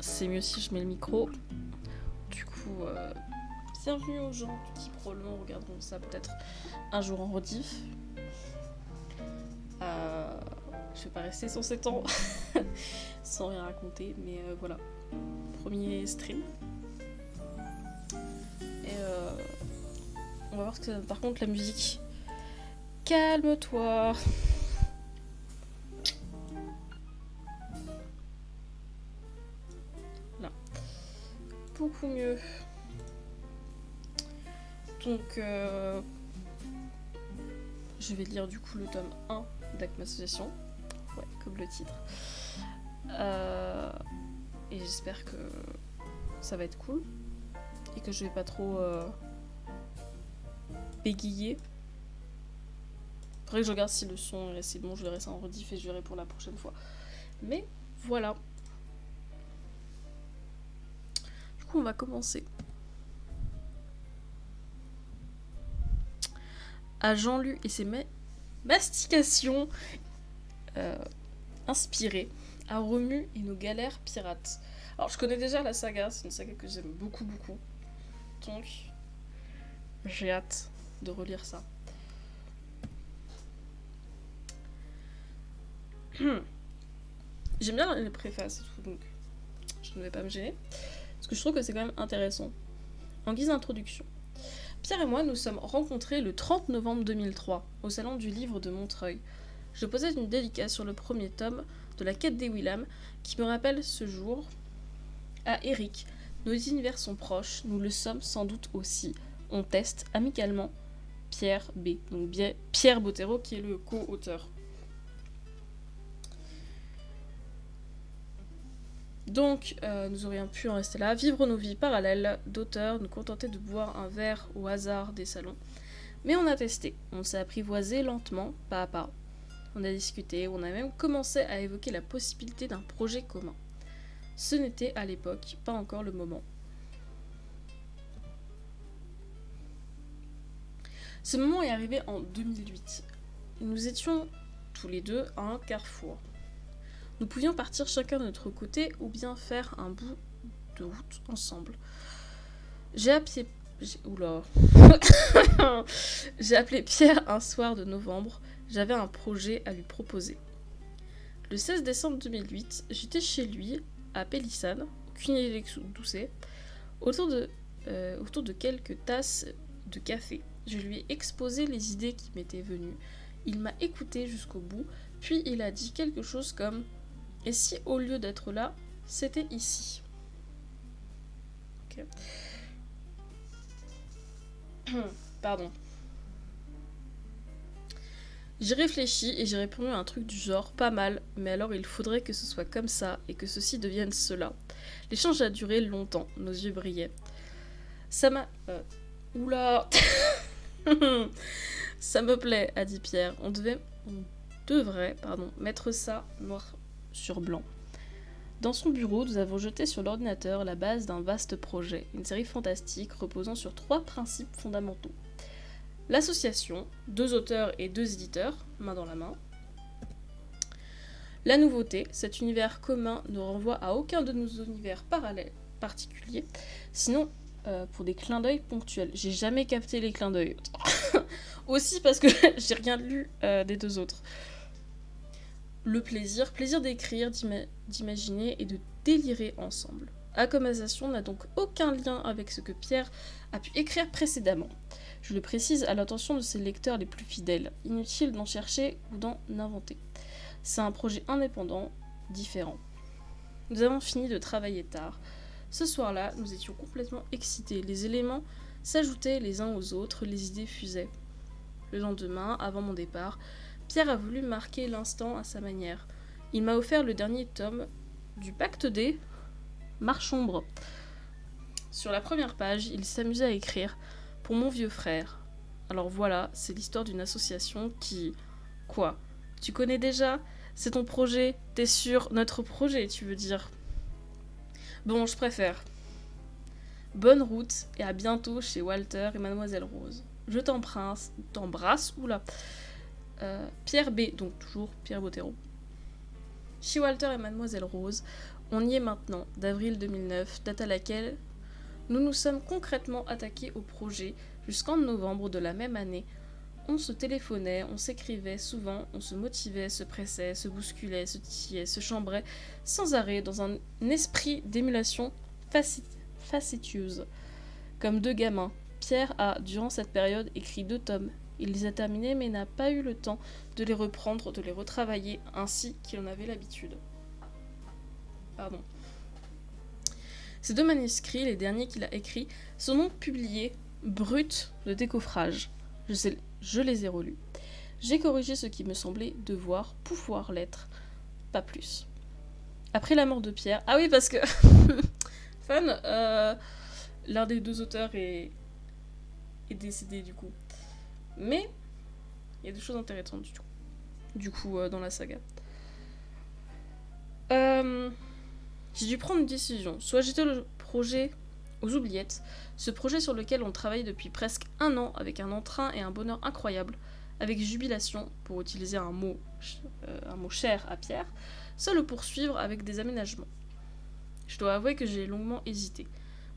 c'est mieux si je mets le micro. Du coup, bienvenue aux gens qui probablement regarderont ça peut-être un jour en rediff. Je vais pas rester sur 7 ans sans rien raconter, mais voilà. Premier stream. Et on va voir ce que ça donne. Par contre, la musique. Calme-toi. Là. Beaucoup mieux. Donc, je vais lire du coup le tome 1 d'Acme Association. Ouais, comme le titre. Et j'espère que ça va être cool. Et que je vais pas trop bégayer. Faudrait que je regarde si le son est assez bon. Je verrai ça en rediff et je verrai pour la prochaine fois. Mais voilà. Du coup, on va commencer. À Jean-Lu et ses mastications inspirées, à Romu et nos galères pirates. Alors, je connais déjà la saga, c'est une saga que j'aime beaucoup, beaucoup. Donc, j'ai hâte de relire ça. J'aime bien les préfaces et tout, donc je ne vais pas me gêner. Parce que je trouve que c'est quand même intéressant. En guise d'introduction, Pierre et moi nous sommes rencontrés le 30 novembre 2003, au Salon du Livre de Montreuil. Je posais une dédicace sur le premier tome de La Quête des Willam, qui me rappelle ce jour à Eric. Nos univers sont proches, nous le sommes sans doute aussi. On teste amicalement Pierre B. Donc Pierre Bottero qui est le co-auteur. Donc, nous aurions pu en rester là, vivre nos vies parallèles d'auteurs, nous contenter de boire un verre au hasard des salons. Mais on a testé, on s'est apprivoisé lentement, pas à pas. On a discuté, on a même commencé à évoquer la possibilité d'un projet commun. Ce n'était à l'époque pas encore le moment. Ce moment est arrivé en 2008. Nous étions tous les deux à un carrefour. Nous pouvions partir chacun de notre côté ou bien faire un bout de route ensemble. J'ai appelé Pierre un soir de novembre. J'avais un projet à lui proposer. Le 16 décembre 2008, j'étais chez lui, à Pélissane, aucune idée d'où c'est, autour de quelques tasses de café. Je lui ai exposé les idées qui m'étaient venues. Il m'a écouté jusqu'au bout, puis il a dit quelque chose comme « Et si au lieu d'être là, c'était ici ?» Ok. Pardon. J'ai réfléchi et j'ai répondu à un truc du genre « Pas mal, mais alors il faudrait que ce soit comme ça et que ceci devienne cela. » L'échange a duré longtemps, nos yeux brillaient. Ça m'a... Oula. Ça me plaît, a dit Pierre. On devrait mettre ça noir sur blanc. Dans son bureau, nous avons jeté sur l'ordinateur la base d'un vaste projet, une série fantastique reposant sur 3 principes fondamentaux. L'association, 2 auteurs et 2 éditeurs, main dans la main. La nouveauté, cet univers commun ne renvoie à aucun de nos univers parallèles particuliers, sinon pour des clins d'œil ponctuels. J'ai jamais capté les clins d'œil. Aussi parce que j'ai rien lu des 2 autres. Le plaisir d'écrire, d'imaginer et de délirer ensemble. Accommodation n'a donc aucun lien avec ce que Pierre a pu écrire précédemment. Je le précise à l'attention de ses lecteurs les plus fidèles. Inutile d'en chercher ou d'en inventer. C'est un projet indépendant, différent. Nous avons fini de travailler tard. Ce soir-là, nous étions complètement excités. Les éléments s'ajoutaient les uns aux autres, les idées fusaient. Le lendemain, avant mon départ, Pierre a voulu marquer l'instant à sa manière. Il m'a offert le dernier tome du Pacte des Marchombre. Sur la première page, il s'amusait à écrire « Pour mon vieux frère ». Alors voilà, c'est l'histoire d'une association qui... Quoi ? Tu connais déjà ? C'est ton projet ? T'es sûr ? Notre projet, tu veux dire ? Bon, je préfère. Bonne route et à bientôt chez Walter et Mademoiselle Rose. Je t'embrasse, oula. Pierre B, donc toujours Pierre Bottero. Chez Walter et Mademoiselle Rose, On y est maintenant, d'avril 2009, date à laquelle nous nous sommes concrètement attaqués au projet jusqu'en novembre de la même année. On se téléphonait, on s'écrivait souvent, on se motivait, se pressait, se bousculait, se titillait, se chambrait sans arrêt dans un esprit d'émulation facétieuse. Comme deux gamins, Pierre a, durant cette période, écrit 2 tomes. Il les a terminés mais n'a pas eu le temps de les reprendre, de les retravailler ainsi qu'il en avait l'habitude. Pardon. Ces 2 manuscrits, les derniers qu'il a écrits, sont donc publiés bruts de décoffrage. Je les ai relus. J'ai corrigé ce qui me semblait devoir pouvoir l'être, pas plus. Après la mort de Pierre... Ah oui, parce que... Fun, l'un des 2 auteurs est décédé du coup. Mais il y a des choses intéressantes du coup dans la saga. J'ai dû prendre une décision. Soit j'étais le projet aux oubliettes, ce projet sur lequel on travaille depuis presque 1 an avec un entrain et un bonheur incroyable, avec jubilation, pour utiliser un mot cher à Pierre, soit le poursuivre avec des aménagements. Je dois avouer que j'ai longuement hésité.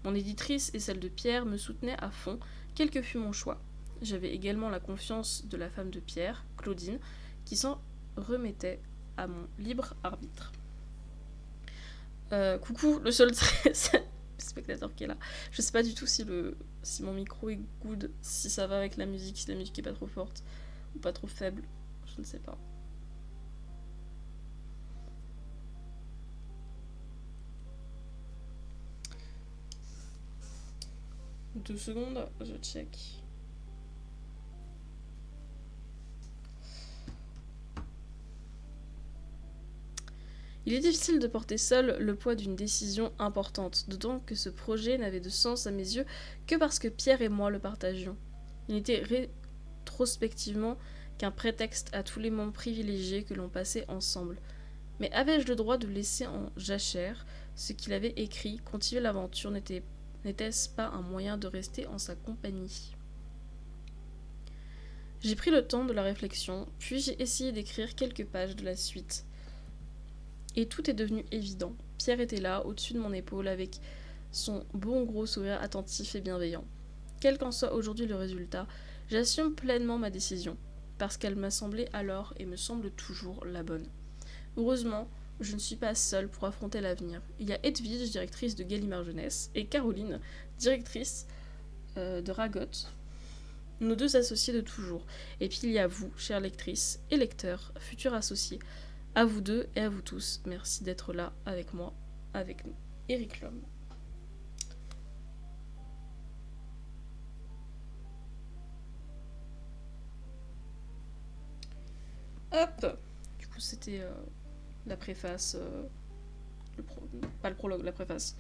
Mon éditrice et celle de Pierre me soutenaient à fond, quel que fût mon choix. J'avais également la confiance de la femme de Pierre, Claudine, qui s'en remettait à mon libre arbitre. Coucou, le seul spectateur qui est là. Je sais pas du tout si mon micro est good, si ça va avec la musique, si la musique est pas trop forte ou pas trop faible. Je ne sais pas. Deux secondes, je check. Il est difficile de porter seul le poids d'une décision importante, d'autant que ce projet n'avait de sens à mes yeux que parce que Pierre et moi le partagions. Il n'était rétrospectivement qu'un prétexte à tous les moments privilégiés que l'on passait ensemble. Mais avais-je le droit de laisser en jachère ce qu'il avait écrit, continuer l'aventure n'était-ce pas un moyen de rester en sa compagnie ? J'ai pris le temps de la réflexion, puis j'ai essayé d'écrire quelques pages de la suite. Et tout est devenu évident. Pierre était là, au-dessus de mon épaule, avec son bon gros sourire attentif et bienveillant. Quel qu'en soit aujourd'hui le résultat, j'assume pleinement ma décision, parce qu'elle m'a semblé alors et me semble toujours la bonne. Heureusement, je ne suis pas seule pour affronter l'avenir. Il y a Edwige, directrice de Gallimard Jeunesse, et Caroline, directrice de Ragotte, nos 2 associés de toujours. Et puis il y a vous, chères lectrices et lecteurs, futurs associés. À vous 2 et à vous tous, merci d'être là avec moi, avec nous. Eric Lhomme. Hop. Du coup, c'était la préface. Pas le prologue, la préface.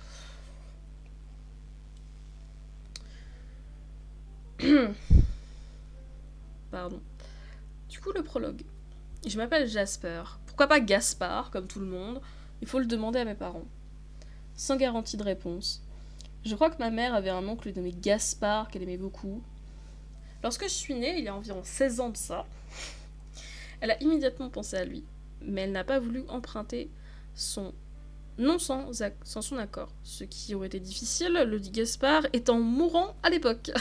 Pardon. Du coup, le prologue. Je m'appelle Jasper. Pourquoi pas Gaspard, comme tout le monde ? Il faut le demander à mes parents. Sans garantie de réponse. Je crois que ma mère avait un oncle nommé Gaspard qu'elle aimait beaucoup. Lorsque je suis née, il y a environ 16 ans de ça, elle a immédiatement pensé à lui, mais elle n'a pas voulu emprunter son nom sans son accord, ce qui aurait été difficile, le dit Gaspard, étant mourant à l'époque.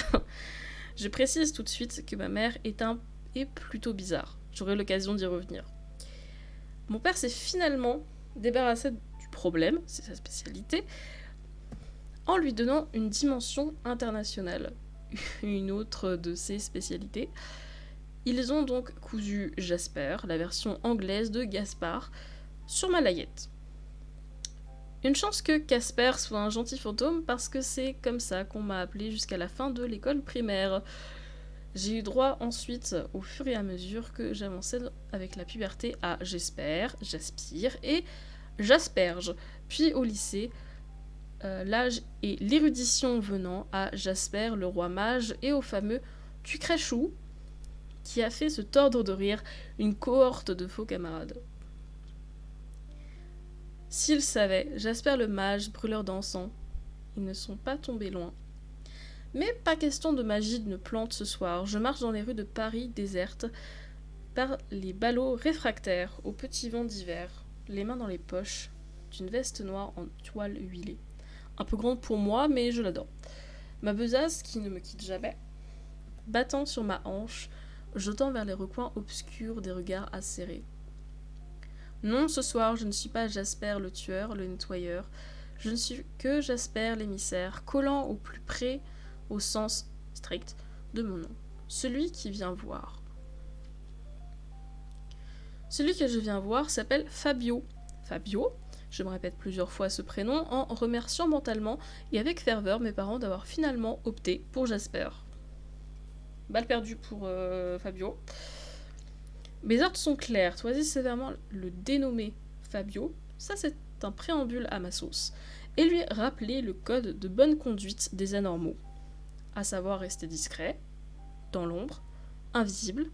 Je précise tout de suite que ma mère est plutôt bizarre. J'aurai l'occasion d'y revenir. Mon père s'est finalement débarrassé du problème, c'est sa spécialité, en lui donnant une dimension internationale, une autre de ses spécialités. Ils ont donc cousu Jasper, la version anglaise de Gaspard, sur ma layette. Une chance que Casper soit un gentil fantôme, parce que c'est comme ça qu'on m'a appelé jusqu'à la fin de l'école primaire. J'ai eu droit ensuite, au fur et à mesure que j'avançais avec la puberté, à J'espère, J'aspire et J'asperge. Puis au lycée, l'âge et l'érudition venant, à Jasper, le roi mage, et au fameux Tu crèches où ? Qui a fait se tordre de rire une cohorte de faux camarades. S'ils savaient, Jasper le mage, brûleur d'encens, ils ne sont pas tombés loin. Mais pas question de magie d'une plante ce soir. Je marche dans les rues de Paris désertes par les ballots réfractaires au petit vent d'hiver, les mains dans les poches, porte une veste noire en toile huilée. Un peu grande pour moi, mais je l'adore. Ma besace, qui ne me quitte jamais, battant sur ma hanche, jetant vers les recoins obscurs des regards acérés. Non, ce soir, je ne suis pas Jasper le tueur, le nettoyeur. Je ne suis que Jasper l'émissaire, collant au plus près, au sens strict, de mon nom. Celui qui vient voir. Celui que je viens voir s'appelle Fabio. Fabio, je me répète plusieurs fois ce prénom en remerciant mentalement et avec ferveur mes parents d'avoir finalement opté pour Jasper. Balle perdue pour Fabio. Mes ordres sont clairs, choisis sévèrement le dénommer Fabio, ça c'est un préambule à ma sauce, et lui rappeler le code de bonne conduite des anormaux, à savoir rester discret, dans l'ombre, invisible,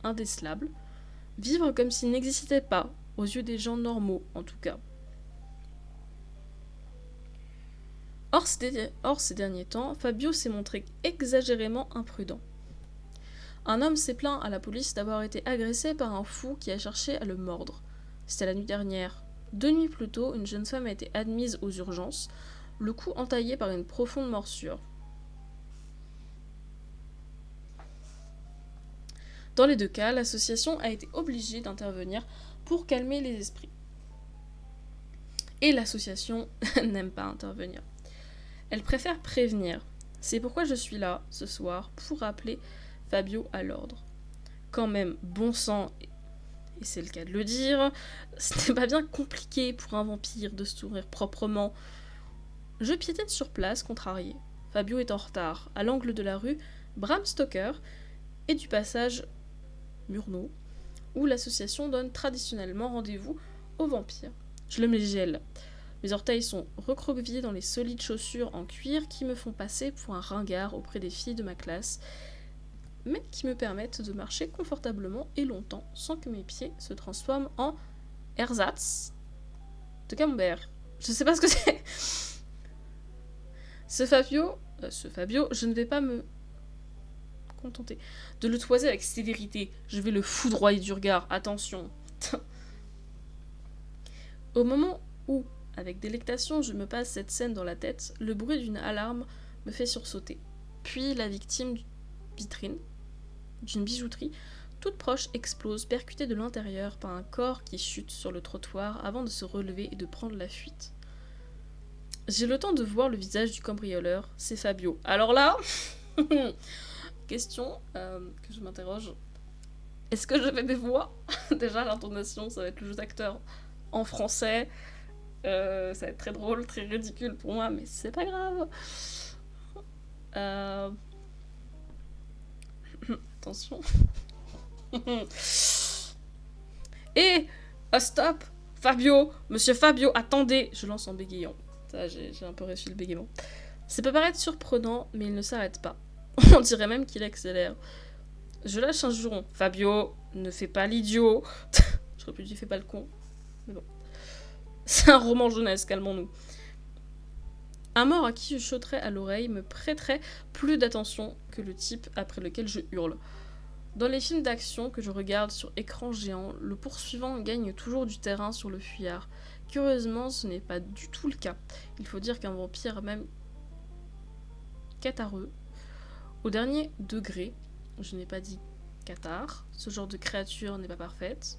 indécelable, vivre comme s'il n'existait pas, aux yeux des gens normaux en tout cas. Or, ces derniers temps, Fabio s'est montré exagérément imprudent. Un homme s'est plaint à la police d'avoir été agressé par un fou qui a cherché à le mordre. C'était la nuit dernière. 2 nuits plus tôt, une jeune femme a été admise aux urgences, le cou entaillé par une profonde morsure. Dans les 2 cas, l'association a été obligée d'intervenir pour calmer les esprits. Et l'association n'aime pas intervenir. Elle préfère prévenir. C'est pourquoi je suis là, ce soir, pour rappeler Fabio à l'ordre. Quand même, bon sang, et c'est le cas de le dire, ce n'est pas bien compliqué pour un vampire de se nourrir proprement. Je piétine sur place, contrarié. Fabio est en retard, à l'angle de la rue Bram Stoker et du passage Murnau, où l'association donne traditionnellement rendez-vous aux vampires. Je le gèle. Mes orteils sont recroquevillés dans les solides chaussures en cuir qui me font passer pour un ringard auprès des filles de ma classe, mais qui me permettent de marcher confortablement et longtemps sans que mes pieds se transforment en ersatz de camembert. Je sais pas ce que c'est. Ce Fabio, je ne vais pas me contenter de le toiser avec sévérité. Je vais le foudroyer du regard. Attention. Au moment où, avec délectation, je me passe cette scène dans la tête, le bruit d'une alarme me fait sursauter. Puis la victime d'une vitrine, d'une bijouterie, toute proche explose, percutée de l'intérieur par un corps qui chute sur le trottoir avant de se relever et de prendre la fuite. J'ai le temps de voir le visage du cambrioleur, c'est Fabio. Alors là, question que je m'interroge, est-ce que je fais des voix? Déjà l'intonation, ça va être le jeu d'acteur en français, ça va être très drôle, très ridicule pour moi, mais c'est pas grave. Attention. Et stop, Fabio, monsieur Fabio, attendez. Je lance en bégayant. Ça, j'ai un peu réussi le bégaiement. Ça peut paraître surprenant, mais il ne s'arrête pas. On dirait même qu'il accélère. Je lâche un juron. Fabio, ne fais pas l'idiot. J'aurais pu dire fais pas le con. Mais bon. C'est un roman jeunesse, calmons-nous. Un mort à qui je chuchoterais à l'oreille me prêterait plus d'attention que le type après lequel je hurle. Dans les films d'action que je regarde sur écran géant, le poursuivant gagne toujours du terrain sur le fuyard. Curieusement, ce n'est pas du tout le cas. Il faut dire qu'un vampire, même catarreux, au dernier degré, je n'ai pas dit cathare, ce genre de créature n'est pas parfaite,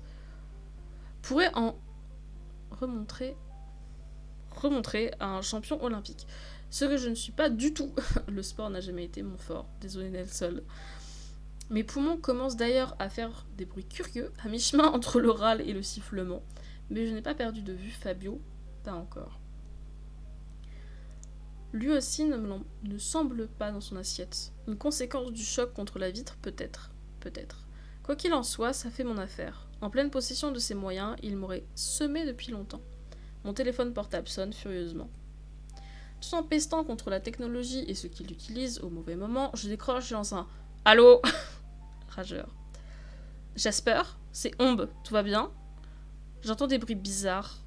pourrait en remontrer à un champion olympique. Ce que je ne suis pas du tout. Le sport n'a jamais été mon fort. Désolé Nelson. Mes poumons commencent d'ailleurs à faire des bruits curieux, à mi-chemin entre le râle et le sifflement. Mais je n'ai pas perdu de vue Fabio, pas encore. Lui aussi ne semble pas dans son assiette. Une conséquence du choc contre la vitre, peut-être. Peut-être. Quoi qu'il en soit, ça fait mon affaire. En pleine possession de ses moyens, il m'aurait semé depuis longtemps. Mon téléphone portable sonne furieusement. Tout en pestant contre la technologie et ceux qui l'utilisent au mauvais moment, je décroche dans un « Allô ?» rageur. Jasper, c'est Ombe, tout va bien? J'entends des bruits bizarres.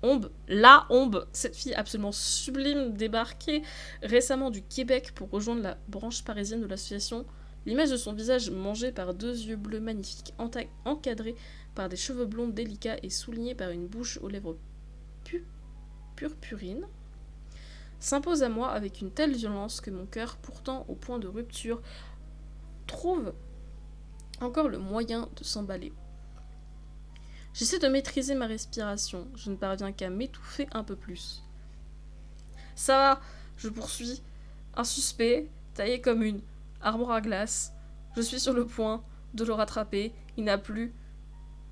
Ombe, la Ombe, cette fille absolument sublime débarquée récemment du Québec pour rejoindre la branche parisienne de l'association. L'image de son visage mangé par 2 yeux bleus magnifiques, encadrés par des cheveux blonds délicats et soulignés par une bouche aux lèvres purpurine s'impose à moi avec une telle violence que mon cœur, pourtant au point de rupture, trouve encore le moyen de s'emballer. J'essaie de maîtriser ma respiration, je ne parviens qu'à m'étouffer un peu plus. Ça va, je poursuis, un suspect, taillé comme une armoire à glace. Je suis sur le point de le rattraper, il n'a plus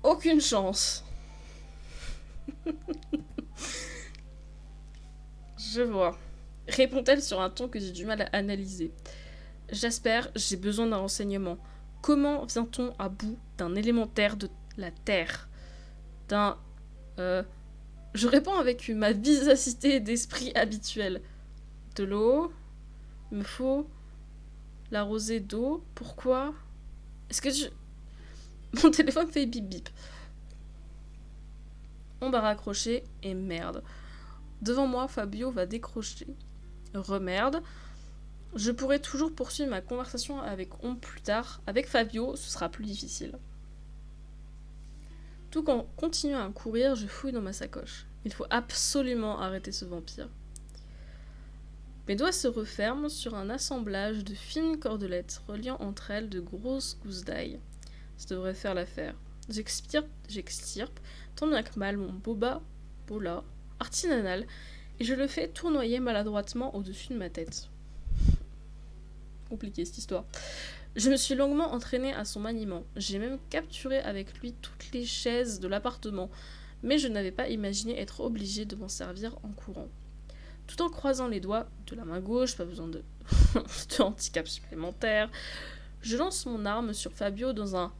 aucune chance. Je vois. Répond-elle sur un ton que j'ai du mal à analyser. Jasper, j'ai besoin d'un renseignement. Comment vient-on à bout d'un élémentaire de la Terre ? Je réponds avec ma vivacité d'esprit habituelle. De l'eau ? Il me faut l'arroser d'eau. Pourquoi ? Est-ce que Mon téléphone fait bip bip. On va raccrocher et merde. Devant moi, Fabio va décrocher. Remerde. Je pourrais toujours poursuivre ma conversation avec Ombre plus tard. Avec Fabio, ce sera plus difficile. Tout en continuant à courir, je fouille dans ma sacoche. Il faut absolument arrêter ce vampire. Mes doigts se referment sur un assemblage de fines cordelettes reliant entre elles de grosses gousses d'ail. Ça devrait faire l'affaire. J'extirpe, tant bien que mal, mon bola, artisanal, et je le fais tournoyer maladroitement au-dessus de ma tête. Compliqué cette histoire. Je me suis longuement entraînée à son maniement. J'ai même capturé avec lui toutes les chaises de l'appartement, mais je n'avais pas imaginé être obligée de m'en servir en courant. Tout en croisant les doigts de la main gauche, pas besoin de handicap supplémentaire, je lance mon arme sur Fabio dans un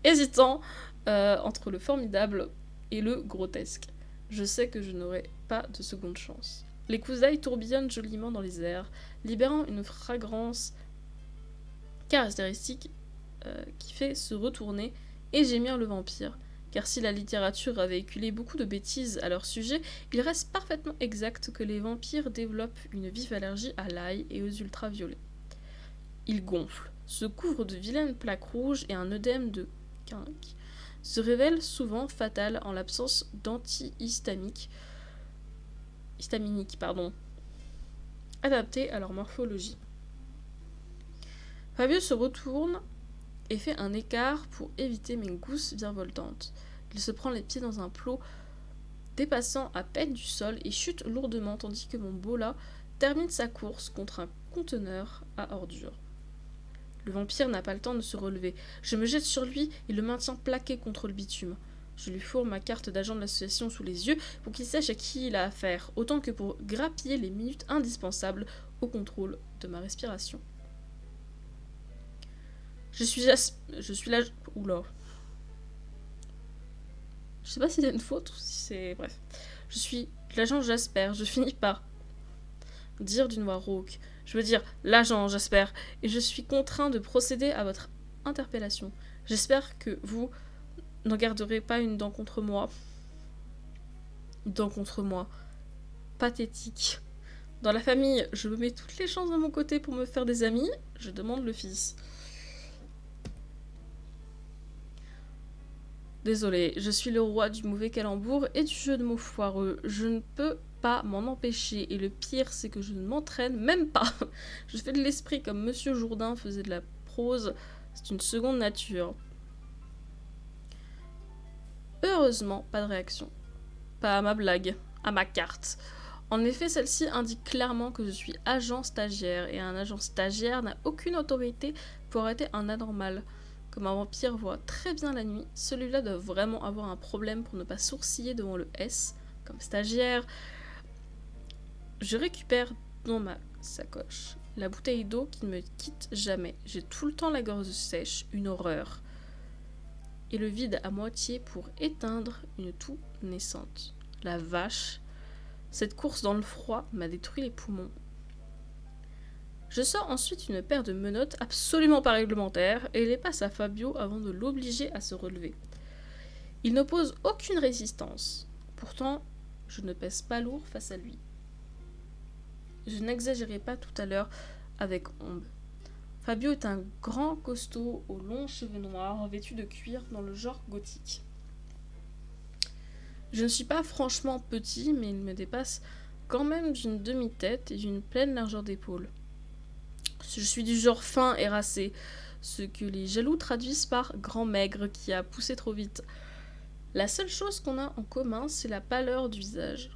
hésitant entre le formidable et le grotesque. Je sais que je n'aurai pas de seconde chance. Les gousses d'ail tourbillonnent joliment dans les airs, libérant une fragrance caractéristique qui fait se retourner et gémir le vampire. Car si la littérature a véhiculé beaucoup de bêtises à leur sujet, il reste parfaitement exact que les vampires développent une vive allergie à l'ail et aux ultraviolets. Ils gonflent, se couvrent de vilaines plaques rouges et un œdème de quinque se révèle souvent fatal en l'absence d'antihistaminiques adaptés à leur morphologie. Fabio se retourne et fait un écart pour éviter mes gousses virevoltantes. Il se prend les pieds dans un plot dépassant à peine du sol et chute lourdement tandis que mon bola termine sa course contre un conteneur à ordures. Le vampire n'a pas le temps de se relever. Je me jette sur lui et le maintiens plaqué contre le bitume. Je lui fourre ma carte d'agent de l'association sous les yeux pour qu'il sache à qui il a affaire, autant que pour grappiller les minutes indispensables au contrôle de ma respiration. Je suis là... Oula. Je sais pas si c'est une faute ou si c'est... Bref. Je suis l'agent Jasper. Je finis par dire d'une voix rauque. Je veux dire l'agent Jasper. Et je suis contraint de procéder à votre interpellation. J'espère que vous n'en garderez pas une dent contre moi. Une dent contre moi. Pathétique. Dans la famille, je me mets toutes les chances de mon côté pour me faire des amis. Je demande le fils. Désolée, je suis le roi du mauvais calembour et du jeu de mots foireux. Je ne peux pas m'en empêcher. Et le pire, c'est que je ne m'entraîne même pas. Je fais de l'esprit comme Monsieur Jourdain faisait de la prose. C'est une seconde nature. Heureusement, pas de réaction. Pas à ma blague, à ma carte. En effet, celle-ci indique clairement que je suis agent stagiaire. Et un agent stagiaire n'a aucune autorité pour arrêter un anormal. Comme un vampire voit très bien la nuit, celui-là doit vraiment avoir un problème pour ne pas sourciller devant le S, comme stagiaire. Je récupère dans ma sacoche la bouteille d'eau qui ne me quitte jamais. J'ai tout le temps la gorge sèche, une horreur. Et le vide à moitié pour éteindre une toux naissante. La vache, cette course dans le froid m'a détruit les poumons. Je sors ensuite une paire de menottes absolument pas réglementaires et les passe à Fabio avant de l'obliger à se relever. Il n'oppose aucune résistance. Pourtant, je ne pèse pas lourd face à lui. Je n'exagérais pas tout à l'heure avec Ombre. Fabio est un grand costaud aux longs cheveux noirs vêtu de cuir dans le genre gothique. Je ne suis pas franchement petit, mais il me dépasse quand même d'une demi-tête et d'une pleine largeur d'épaule. Je suis du genre fin et racé, ce que les jaloux traduisent par grand maigre qui a poussé trop vite. La seule chose qu'on a en commun, c'est la pâleur du visage.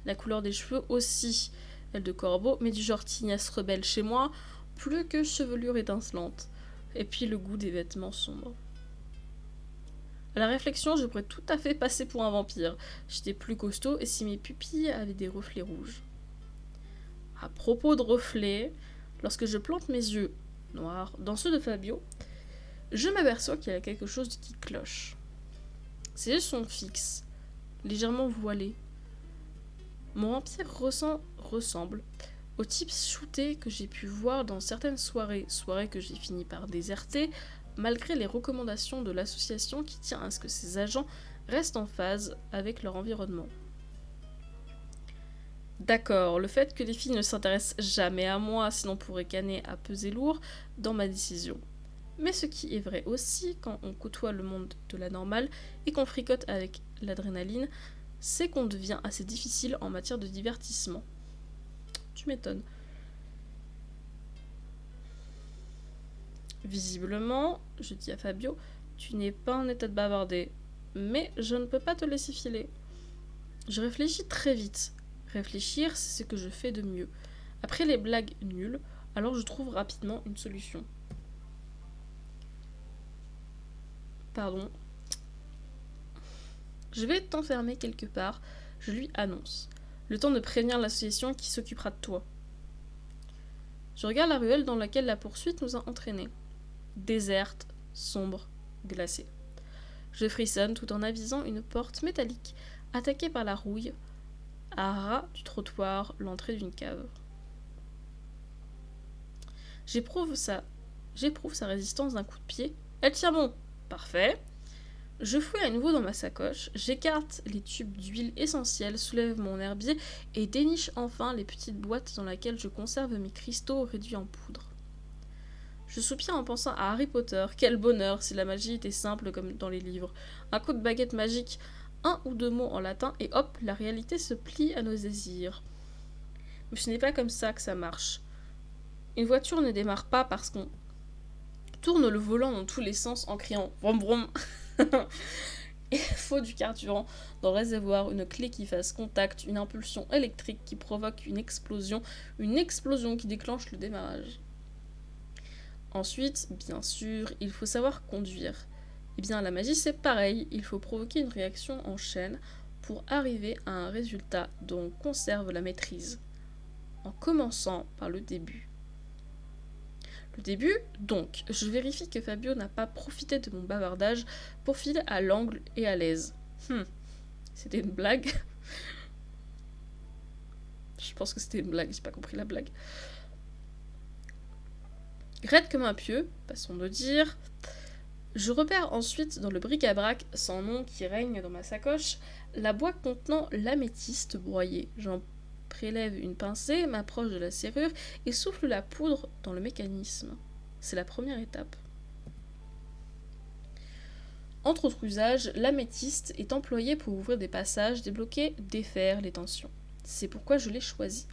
La couleur des cheveux aussi, elle de corbeau, mais du genre tignasse rebelle chez moi, plus que chevelure étincelante. Et puis le goût des vêtements sombres. À la réflexion, je pourrais tout à fait passer pour un vampire. J'étais plus costaud et si mes pupilles avaient des reflets rouges. À propos de reflets, lorsque je plante mes yeux noirs dans ceux de Fabio, je m'aperçois qu'il y a quelque chose qui cloche. Ses yeux sont fixes, légèrement voilés. Mon vampire ressemble au type shooté que j'ai pu voir dans certaines soirées que j'ai fini par déserter, malgré les recommandations de l'association qui tient à ce que ses agents restent en phase avec leur environnement. D'accord, le fait que les filles ne s'intéressent jamais à moi, sinon pourrait canner à peser lourd dans ma décision. Mais ce qui est vrai aussi, quand on côtoie le monde de la normale et qu'on fricote avec l'adrénaline, c'est qu'on devient assez difficile en matière de divertissement. Tu m'étonnes. Visiblement, je dis à Fabio, tu n'es pas en état de bavarder, mais je ne peux pas te laisser filer. Je réfléchis très vite. Réfléchir, c'est ce que je fais de mieux. Après les blagues nulles, alors je trouve rapidement une solution. Pardon. Je vais t'enfermer quelque part, je lui annonce. Le temps de prévenir l'association qui s'occupera de toi. Je regarde la ruelle dans laquelle la poursuite nous a entraînés. Déserte, sombre, glacée. Je frissonne tout en avisant une porte métallique, attaquée par la rouille, à ras du trottoir, l'entrée d'une cave. J'éprouve sa résistance d'un coup de pied. Elle tient bon. Parfait. Je fouille à nouveau dans ma sacoche, j'écarte les tubes d'huile essentielle, soulève mon herbier et déniche enfin les petites boîtes dans lesquelles je conserve mes cristaux réduits en poudre. Je soupire en pensant à Harry Potter. Quel bonheur si la magie était simple comme dans les livres. Un coup de baguette magique, un ou deux mots en latin et hop, la réalité se plie à nos désirs. Mais ce n'est pas comme ça que ça marche. Une voiture ne démarre pas parce qu'on tourne le volant dans tous les sens en criant vroom vroom. Il faut du carburant dans le réservoir, une clé qui fasse contact, une impulsion électrique qui provoque une explosion qui déclenche le démarrage. Ensuite, bien sûr, il faut savoir conduire. Eh bien, la magie, c'est pareil, il faut provoquer une réaction en chaîne pour arriver à un résultat dont on conserve la maîtrise, en commençant par le début. Le début, donc, je vérifie que Fabio n'a pas profité de mon bavardage pour filer à l'angle et à l'aise. C'était une blague. Je pense que c'était une blague, j'ai pas compris la blague. Raide comme un pieu, passons de dire. Je repère ensuite dans le bric-à-brac sans nom qui règne dans ma sacoche la boîte contenant l'améthyste broyée. J'en prélève une pincée, m'approche de la serrure et souffle la poudre dans le mécanisme. C'est la première étape. Entre autres usages, l'améthyste est employé pour ouvrir des passages, débloquer, défaire les tensions. C'est pourquoi je l'ai choisi.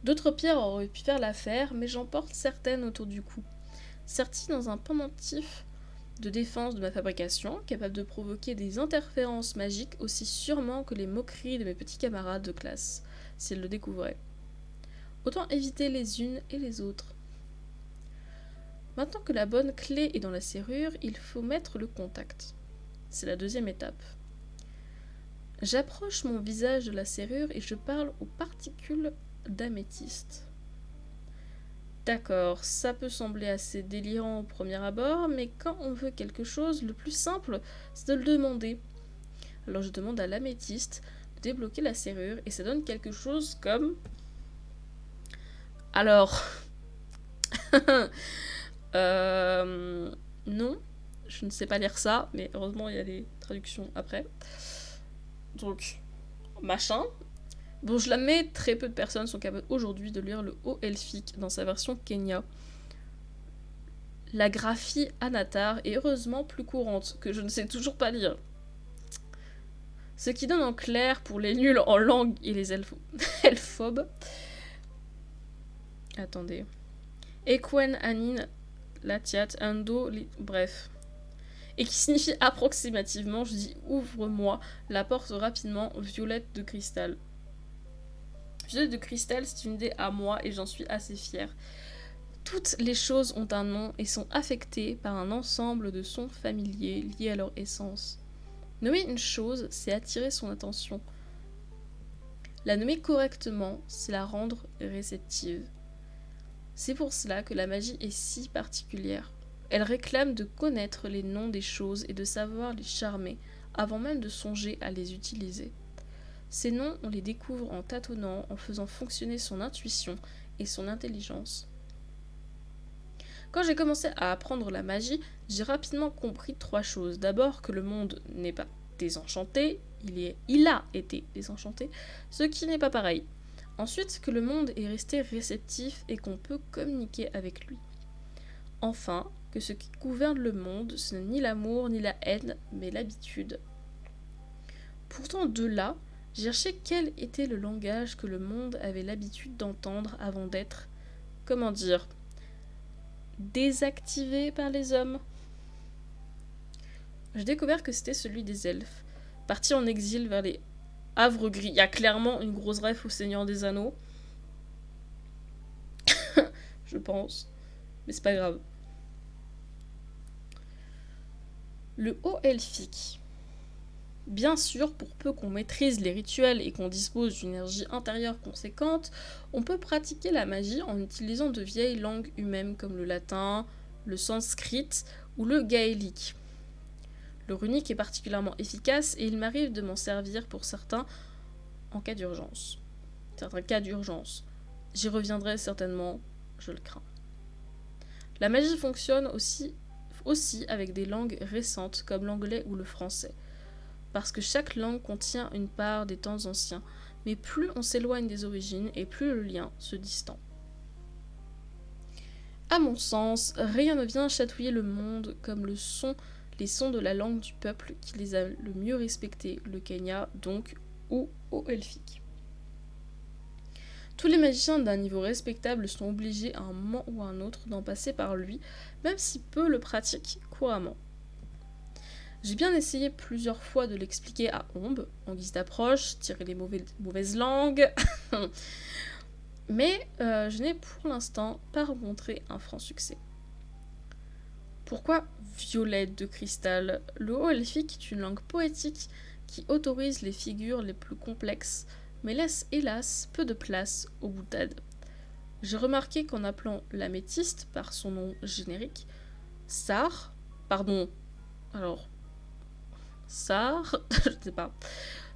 D'autres pierres auraient pu faire l'affaire, mais j'en porte certaines autour du cou. Serties dans un pendentif de défense de ma fabrication, capable de provoquer des interférences magiques aussi sûrement que les moqueries de mes petits camarades de classe, s'ils le découvraient. Autant éviter les unes et les autres. Maintenant que la bonne clé est dans la serrure, il faut mettre le contact. C'est la deuxième étape. J'approche mon visage de la serrure et je parle aux particules d'améthyste. D'accord, ça peut sembler assez délirant au premier abord, mais quand on veut quelque chose, le plus simple, c'est de le demander. Alors je demande à l'améthyste de débloquer la serrure et ça donne quelque chose comme... Alors... non, je ne sais pas lire ça, mais heureusement il y a des traductions après. Donc, machin. Bon, je l'admets, très peu de personnes sont capables aujourd'hui de lire le haut elfique dans sa version Kenya. La graphie Anatar est heureusement plus courante, que je ne sais toujours pas lire. Ce qui donne en clair pour les nuls en langue et les elphobes. Attendez. Equen anin latiat ando bref. Et qui signifie approximativement, je dis ouvre-moi la porte rapidement, violette de cristal. Violette de cristal, c'est une idée à moi et j'en suis assez fière. Toutes les choses ont un nom et sont affectées par un ensemble de sons familiers liés à leur essence. Nommer une chose, c'est attirer son attention. La nommer correctement, c'est la rendre réceptive. C'est pour cela que la magie est si particulière. Elle réclame de connaître les noms des choses et de savoir les charmer avant même de songer à les utiliser. Ces noms, on les découvre en tâtonnant, en faisant fonctionner son intuition et son intelligence. Quand j'ai commencé à apprendre la magie, j'ai rapidement compris 3 choses. D'abord que le monde n'est pas désenchanté, il a été désenchanté, ce qui n'est pas pareil. Ensuite, que le monde est resté réceptif et qu'on peut communiquer avec lui. Enfin, que ce qui gouverne le monde, ce n'est ni l'amour ni la haine, mais l'habitude. Pourtant, de là, j'ai cherché quel était le langage que le monde avait l'habitude d'entendre avant d'être, comment dire, désactivé par les hommes. J'ai découvert que c'était celui des elfes, partis en exil vers les Havre Gris. Il y a clairement une grosse ref au Seigneur des Anneaux. Je pense. Mais c'est pas grave. Le haut elfique. Bien sûr, pour peu qu'on maîtrise les rituels et qu'on dispose d'une énergie intérieure conséquente, on peut pratiquer la magie en utilisant de vieilles langues humaines comme le latin, le sanskrit ou le gaélique. Le runique est particulièrement efficace et il m'arrive de m'en servir pour certains cas d'urgence. J'y reviendrai certainement, je le crains. La magie fonctionne aussi avec des langues récentes comme l'anglais ou le français. Parce que chaque langue contient une part des temps anciens, mais plus on s'éloigne des origines et plus le lien se distend. À mon sens, rien ne vient chatouiller le monde comme les sons de la langue du peuple qui les a le mieux respectés, le Kenya donc, ou au elfique. Tous les magiciens d'un niveau respectable sont obligés à un moment ou à un autre d'en passer par lui, même si peu le pratiquent couramment. J'ai bien essayé plusieurs fois de l'expliquer à Omb, en guise d'approche, tirer les mauvaises langues, mais je n'ai pour l'instant pas rencontré un franc succès. Pourquoi violette de cristal? Le haut elfique est une langue poétique qui autorise les figures les plus complexes, mais laisse hélas peu de place aux boutades. J'ai remarqué qu'en appelant l'améthyste par son nom générique, Sar, je sais pas.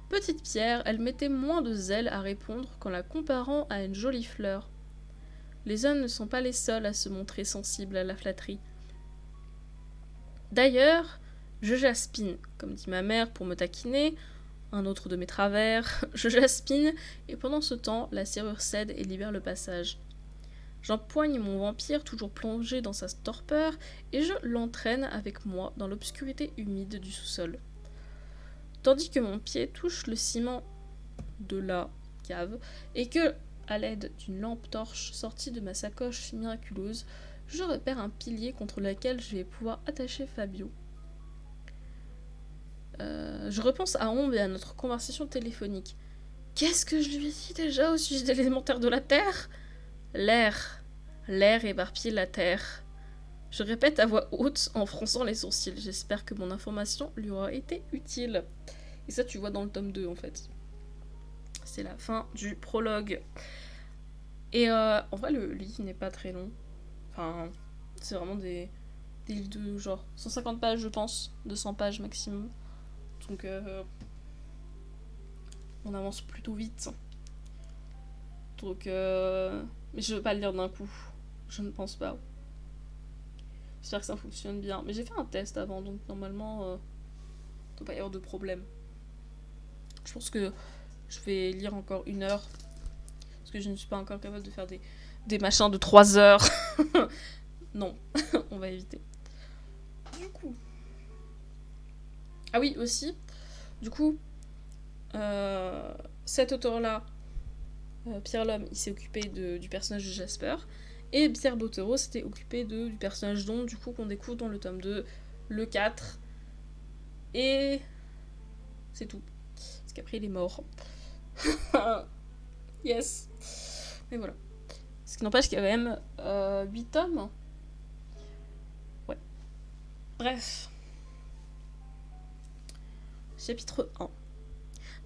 Petite pierre, elle mettait moins de zèle à répondre qu'en la comparant à une jolie fleur. Les hommes ne sont pas les seuls à se montrer sensibles à la flatterie. D'ailleurs, je jaspine, comme dit ma mère pour me taquiner, un autre de mes travers, je jaspine, et pendant ce temps, la serrure cède et libère le passage. J'empoigne mon vampire toujours plongé dans sa torpeur, et je l'entraîne avec moi dans l'obscurité humide du sous-sol. Tandis que mon pied touche le ciment de la cave, et que, à l'aide d'une lampe torche sortie de ma sacoche miraculeuse, je repère un pilier contre lequel je vais pouvoir attacher Fabio. Je repense à Omb et à notre conversation téléphonique. Qu'est-ce que je lui ai dit déjà au sujet de l'élémentaire de la Terre? L'air éparpille la Terre. Je répète à voix haute en fronçant les sourcils. J'espère que mon information lui aura été utile. Et ça, tu vois dans le tome 2, en fait. C'est la fin du prologue. Et en vrai, le livre n'est pas très long. Enfin, c'est vraiment des livres de genre 150 pages, je pense. 200 pages maximum. Donc, on avance plutôt vite. Donc, mais je veux pas le lire d'un coup. Je ne pense pas. J'espère que ça fonctionne bien. Mais j'ai fait un test avant, donc normalement, il ne doit pas y avoir de problème. Je pense que je vais lire encore 1 heure. Parce que je ne suis pas encore capable de faire des machins de 3 heures. Non, on va éviter. Du coup. Ah oui, aussi. Du coup, Cet auteur-là, Pierre Lhomme, il s'est occupé du personnage de Jasper. Et Pierre Bottero s'était occupé du personnage d'On, du coup, qu'on découvre dans le tome 2, le 4. Et c'est tout. Parce qu'après, il est mort. Yes. Mais voilà. Ce qui n'empêche qu'il y a quand même 8 tomes. Ouais. Bref. Chapitre 1.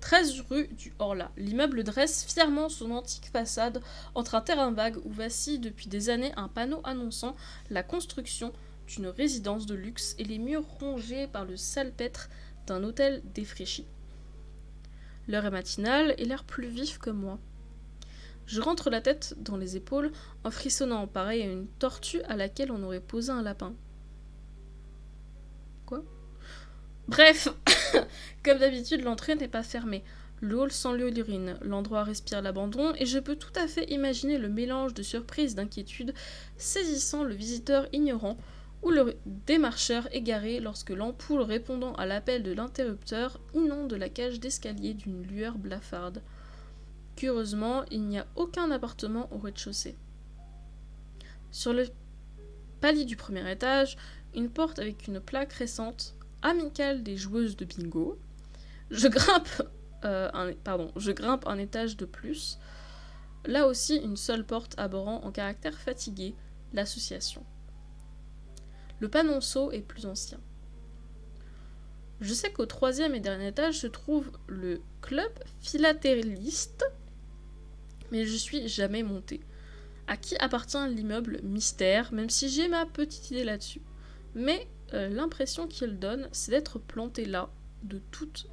13 rue du Horla. L'immeuble dresse fièrement son antique façade entre un terrain vague où vacille depuis des années un panneau annonçant la construction d'une résidence de luxe et les murs rongés par le salpêtre d'un hôtel défraîchi. L'heure est matinale et l'air plus vif que moi. Je rentre la tête dans les épaules en frissonnant, pareil à une tortue à laquelle on aurait posé un lapin. Quoi ? Bref, comme d'habitude, l'entrée n'est pas fermée. Le hall sent l'urine, l'endroit respire l'abandon et je peux tout à fait imaginer le mélange de surprise et d'inquiétude saisissant le visiteur ignorant ou le démarcheur égaré lorsque l'ampoule répondant à l'appel de l'interrupteur inonde la cage d'escalier d'une lueur blafarde. Curieusement, il n'y a aucun appartement au rez-de-chaussée. Sur le palier du premier étage, une porte avec une plaque récente, amicale des joueuses de bingo. Je grimpe un étage de plus. Là aussi, une seule porte abordant en caractère fatigué, l'association. Le panonceau est plus ancien. Je sais qu'au troisième et dernier étage se trouve le club philatéliste, mais je suis jamais montée. À qui appartient l'immeuble mystère, même si j'ai ma petite idée là-dessus. Mais l'impression qu'il donne, c'est d'être planté là, de toute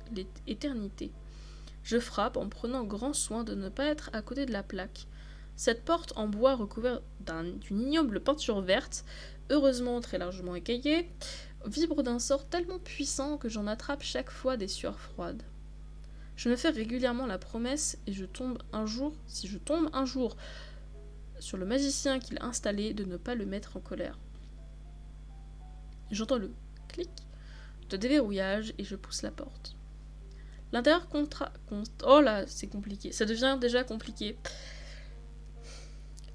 l'éternité. Je frappe en prenant grand soin de ne pas être à côté de la plaque. Cette porte en bois recouverte d'une ignoble peinture verte, heureusement très largement écaillée, vibre d'un sort tellement puissant que j'en attrape chaque fois des sueurs froides. Je me fais régulièrement la promesse et si je tombe un jour sur le magicien qu'il a installé, de ne pas le mettre en colère. J'entends le clic de déverrouillage et je pousse la porte. L'intérieur oh là, c'est compliqué. Ça devient déjà compliqué.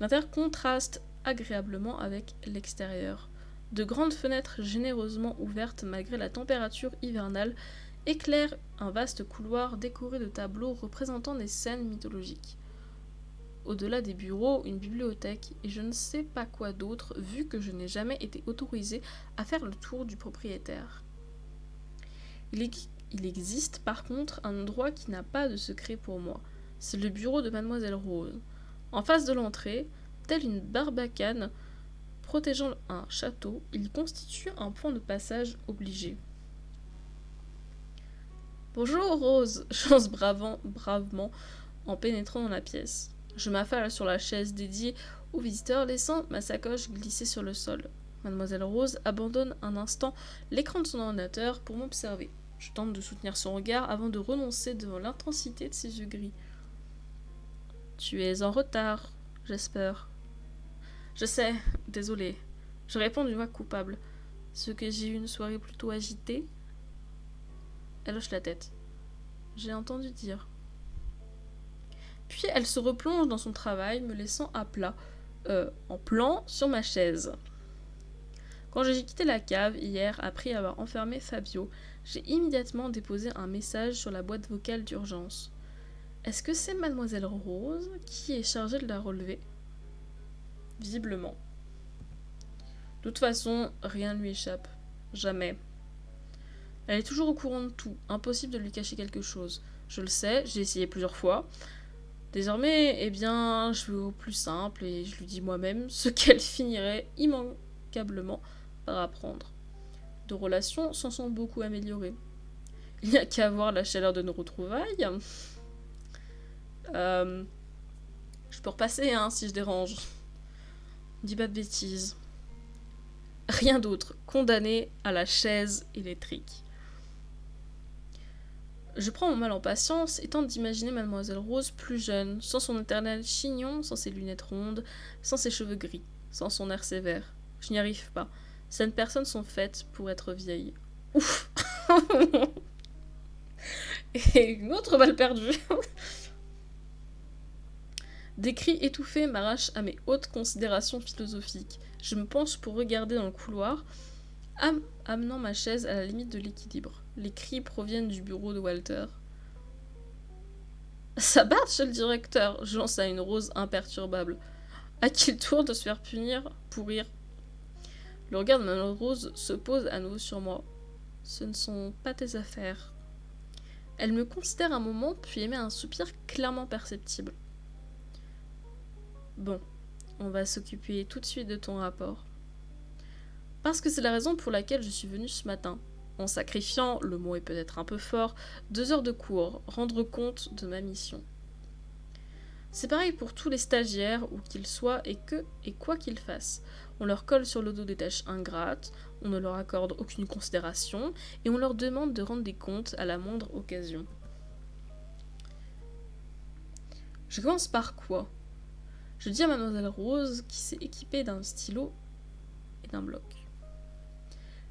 L'intérieur contraste agréablement avec l'extérieur. De grandes fenêtres généreusement ouvertes malgré la température hivernale éclairent un vaste couloir décoré de tableaux représentant des scènes mythologiques. Au-delà des bureaux, une bibliothèque et je ne sais pas quoi d'autre, vu que je n'ai jamais été autorisée à faire le tour du propriétaire. Il existe par contre un endroit qui n'a pas de secret pour moi. C'est le bureau de Mademoiselle Rose. En face de l'entrée, telle une barbacane protégeant un château, il constitue un point de passage obligé. Bonjour Rose, j'ose bravement en pénétrant dans la pièce. Je m'affale sur la chaise dédiée aux visiteurs, laissant ma sacoche glisser sur le sol. Mademoiselle Rose abandonne un instant l'écran de son ordinateur pour m'observer. Je tente de soutenir son regard avant de renoncer devant l'intensité de ses yeux gris. « Tu es en retard, j'espère. »« Je sais, désolée. » Je réponds d'une voix coupable. « Ce que j'ai eu une soirée plutôt agitée ?» Elle hoche la tête. « J'ai entendu dire. » Puis elle se replonge dans son travail, me laissant à plat, en plan, sur ma chaise. Quand j'ai quitté la cave hier, après avoir enfermé Fabio, j'ai immédiatement déposé un message sur la boîte vocale d'urgence. Est-ce que c'est Mademoiselle Rose qui est chargée de la relever ? Visiblement. De toute façon, rien ne lui échappe. Jamais. Elle est toujours au courant de tout, impossible de lui cacher quelque chose. Je le sais, j'ai essayé plusieurs fois. Désormais, eh bien, je vais au plus simple et je lui dis moi-même ce qu'elle finirait immanquablement par apprendre. Nos relations s'en sont beaucoup améliorées. Il n'y a qu'à voir la chaleur de nos retrouvailles. Je peux repasser, si je dérange. Dis pas de bêtises. Rien d'autre. Condamné à la chaise électrique. Je prends mon mal en patience et tente d'imaginer Mademoiselle Rose plus jeune, sans son éternel chignon, sans ses lunettes rondes, sans ses cheveux gris, sans son air sévère. Je n'y arrive pas. Certaines personnes sont faites pour être vieilles. Ouf. Et une autre balle perdue. Des cris étouffés m'arrachent à mes hautes considérations philosophiques. Je me penche pour regarder dans le couloir, amenant ma chaise à la limite de l'équilibre. Les cris proviennent du bureau de Walter. Ça bat chez le directeur, je lance à une Rose imperturbable. À qui le tour de se faire punir pour rire. Le regard de Mme Rose se pose à nouveau sur moi. Ce ne sont pas tes affaires. Elle me considère un moment, puis émet un soupir clairement perceptible. Bon, on va s'occuper tout de suite de ton rapport. Parce que c'est la raison pour laquelle je suis venue ce matin. En sacrifiant, le mot est peut-être un peu fort, 2 heures de cours, rendre compte de ma mission. C'est pareil pour tous les stagiaires, où qu'ils soient, et quoi qu'ils fassent. On leur colle sur le dos des tâches ingrates, on ne leur accorde aucune considération, et on leur demande de rendre des comptes à la moindre occasion. Je commence par quoi ? Je dis à Mademoiselle Rose, qui s'est équipée d'un stylo et d'un bloc.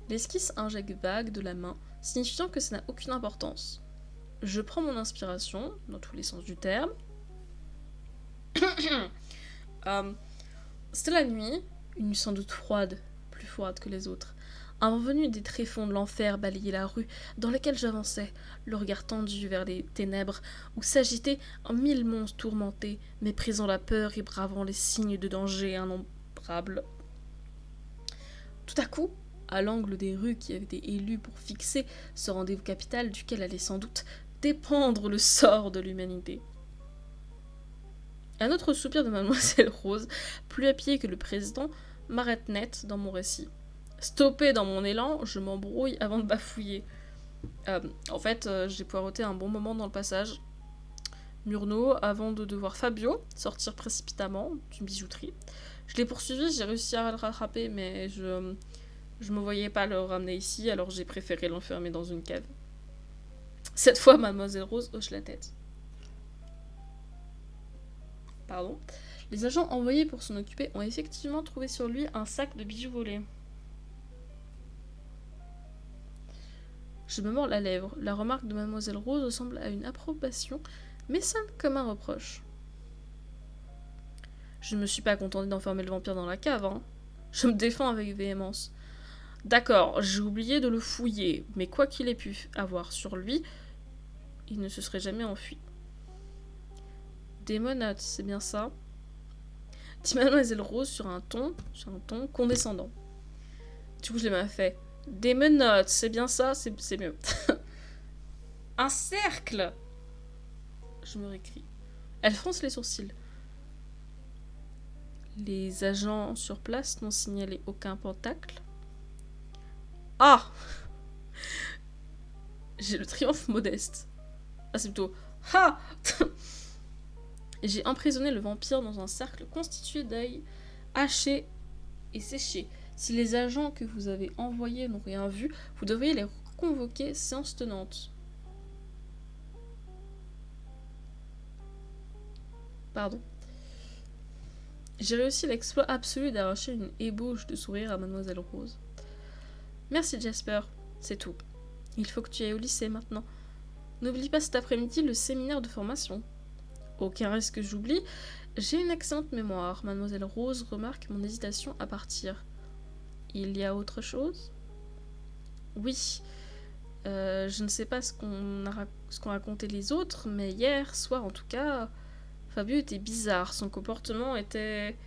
L'esquisse injecte vague de la main, signifiant que ça n'a aucune importance. Je prends mon inspiration, dans tous les sens du terme. C'était la nuit, une nuit sans doute froide, plus froide que les autres. Un vent venu des tréfonds de l'enfer balayait la rue dans laquelle j'avançais, le regard tendu vers les ténèbres, où s'agitaient 1000 monstres tourmentés, méprisant la peur et bravant les signes de danger innombrables. Tout à coup, à l'angle des rues qui avaient été élues pour fixer ce rendez-vous capital duquel allait sans doute dépendre le sort de l'humanité. Un autre soupir de Mademoiselle Rose, plus à pied que le président, m'arrête net dans mon récit. Stoppé dans mon élan, je m'embrouille avant de bafouiller. En fait, j'ai poireauté un bon moment dans le passage. Murnau, avant de devoir Fabio sortir précipitamment d'une bijouterie. Je l'ai poursuivi, j'ai réussi à le rattraper, mais je me voyais pas le ramener ici, alors j'ai préféré l'enfermer dans une cave. Cette fois, Mademoiselle Rose hoche la tête. Pardon. Les agents envoyés pour s'en occuper ont effectivement trouvé sur lui un sac de bijoux volés. Je me mords la lèvre. La remarque de Mademoiselle Rose ressemble à une approbation, mais sonne comme un reproche. Je ne me suis pas contentée d'enfermer le vampire dans la cave, hein. Je me défends avec véhémence. D'accord, j'ai oublié de le fouiller, mais quoi qu'il ait pu avoir sur lui, il ne se serait jamais enfui. Des menottes, c'est bien ça ? Dit Mademoiselle Rose sur un ton condescendant. Du coup, je l'ai fait. Des menottes, c'est bien ça, c'est mieux. Un cercle ! Je me récrie. Elle fronce les sourcils. Les agents sur place n'ont signalé aucun pentacle. Ah ! J'ai le triomphe modeste. Ah, c'est plutôt ha ! J'ai emprisonné le vampire dans un cercle constitué d'œils hachés et séchés. Si les agents que vous avez envoyés n'ont rien vu, vous devriez les convoquer séance tenante. Pardon. J'ai réussi l'exploit absolu d'arracher une ébauche de sourire à Mademoiselle Rose. Merci Jasper, c'est tout. Il faut que tu ailles au lycée maintenant. N'oublie pas cet après-midi le séminaire de formation. Aucun risque que j'oublie, j'ai une excellente mémoire. Mademoiselle Rose remarque mon hésitation à partir. Il y a autre chose ? Oui. Je ne sais pas ce qu'ont raconté les autres, mais hier soir en tout cas, Fabio était bizarre. Son comportement était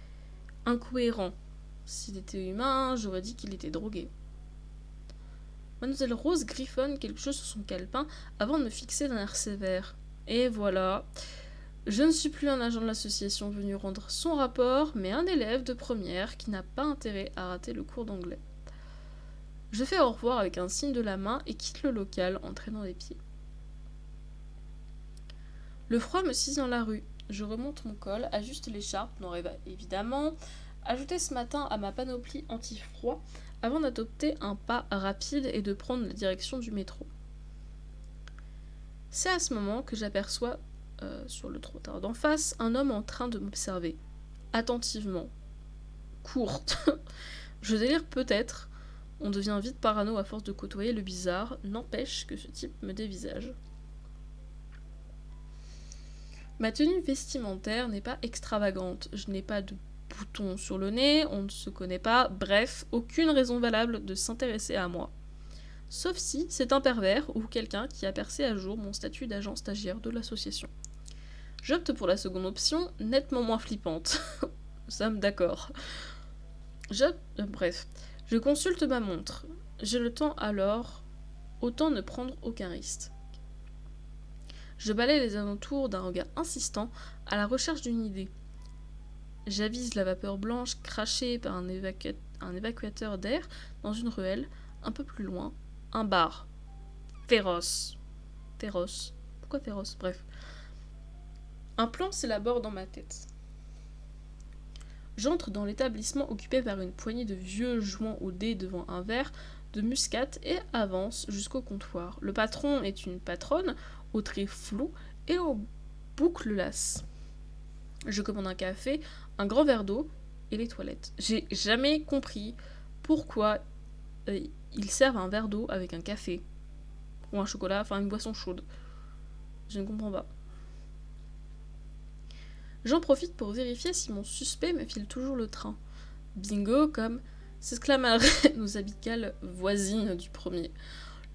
incohérent. S'il était humain, j'aurais dit qu'il était drogué. Mademoiselle Rose griffonne quelque chose sur son calepin avant de me fixer d'un air sévère. Et voilà. Je ne suis plus un agent de l'association venu rendre son rapport, mais un élève de première qui n'a pas intérêt à rater le cours d'anglais. Je fais au revoir avec un signe de la main et quitte le local en traînant les pieds. Le froid me saisit dans la rue. Je remonte mon col, ajuste l'écharpe, non évidemment, ajoutée ce matin à ma panoplie anti-froid, avant d'adopter un pas rapide et de prendre la direction du métro. C'est à ce moment que j'aperçois, sur le trottoir d'en face, un homme en train de m'observer, attentivement. Courte. Je délire peut-être. On devient vite parano à force de côtoyer le bizarre, n'empêche que ce type me dévisage. Ma tenue vestimentaire n'est pas extravagante. Je n'ai pas de boutons sur le nez, on ne se connaît pas, bref, aucune raison valable de s'intéresser à moi. Sauf si c'est un pervers ou quelqu'un qui a percé à jour mon statut d'agent stagiaire de l'association. J'opte pour la seconde option, nettement moins flippante. Nous sommes d'accord. Bref, je consulte ma montre. J'ai le temps alors, autant ne prendre aucun risque. Je balaye les alentours d'un regard insistant à la recherche d'une idée. J'avise la vapeur blanche crachée par un évacuateur d'air dans une ruelle, un peu plus loin, un bar. Féroce. Féroce. Pourquoi féroce? Bref. Un plan s'élabore dans ma tête. J'entre dans l'établissement occupé par une poignée de vieux joints au dé devant un verre de muscat et avance jusqu'au comptoir. Le patron est une patronne aux traits flous et aux boucles lasses. Je commande un café, un grand verre d'eau et les toilettes. J'ai jamais compris pourquoi ils servent un verre d'eau avec un café ou un chocolat, enfin une boisson chaude. Je ne comprends pas. J'en profite pour vérifier si mon suspect me file toujours le train. Bingo, comme s'exclameraient nos amicales voisines du premier.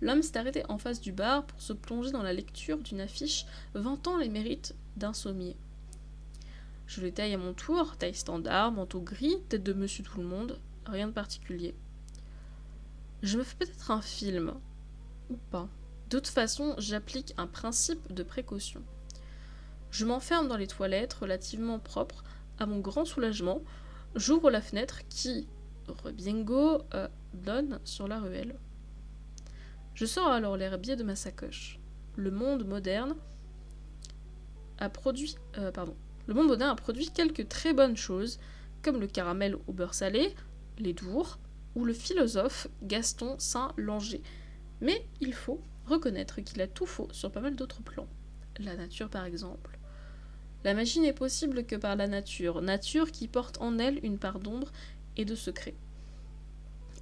L'homme s'est arrêté en face du bar pour se plonger dans la lecture d'une affiche vantant les mérites d'un sommier. Je le taille à mon tour, taille standard, manteau gris, tête de monsieur tout le monde, rien de particulier. Je me fais peut-être un film, ou pas. De toute façon, j'applique un principe de précaution. Je m'enferme dans les toilettes relativement propres. À mon grand soulagement, j'ouvre la fenêtre qui, bingo, donne sur la ruelle. Je sors alors l'herbier de ma sacoche. Le monde moderne a produit quelques très bonnes choses, comme le caramel au beurre salé, les dours, ou le philosophe Gaston Saint-Langer. Mais il faut reconnaître qu'il a tout faux sur pas mal d'autres plans. La nature par exemple. La magie n'est possible que par la nature, nature qui porte en elle une part d'ombre et de secret.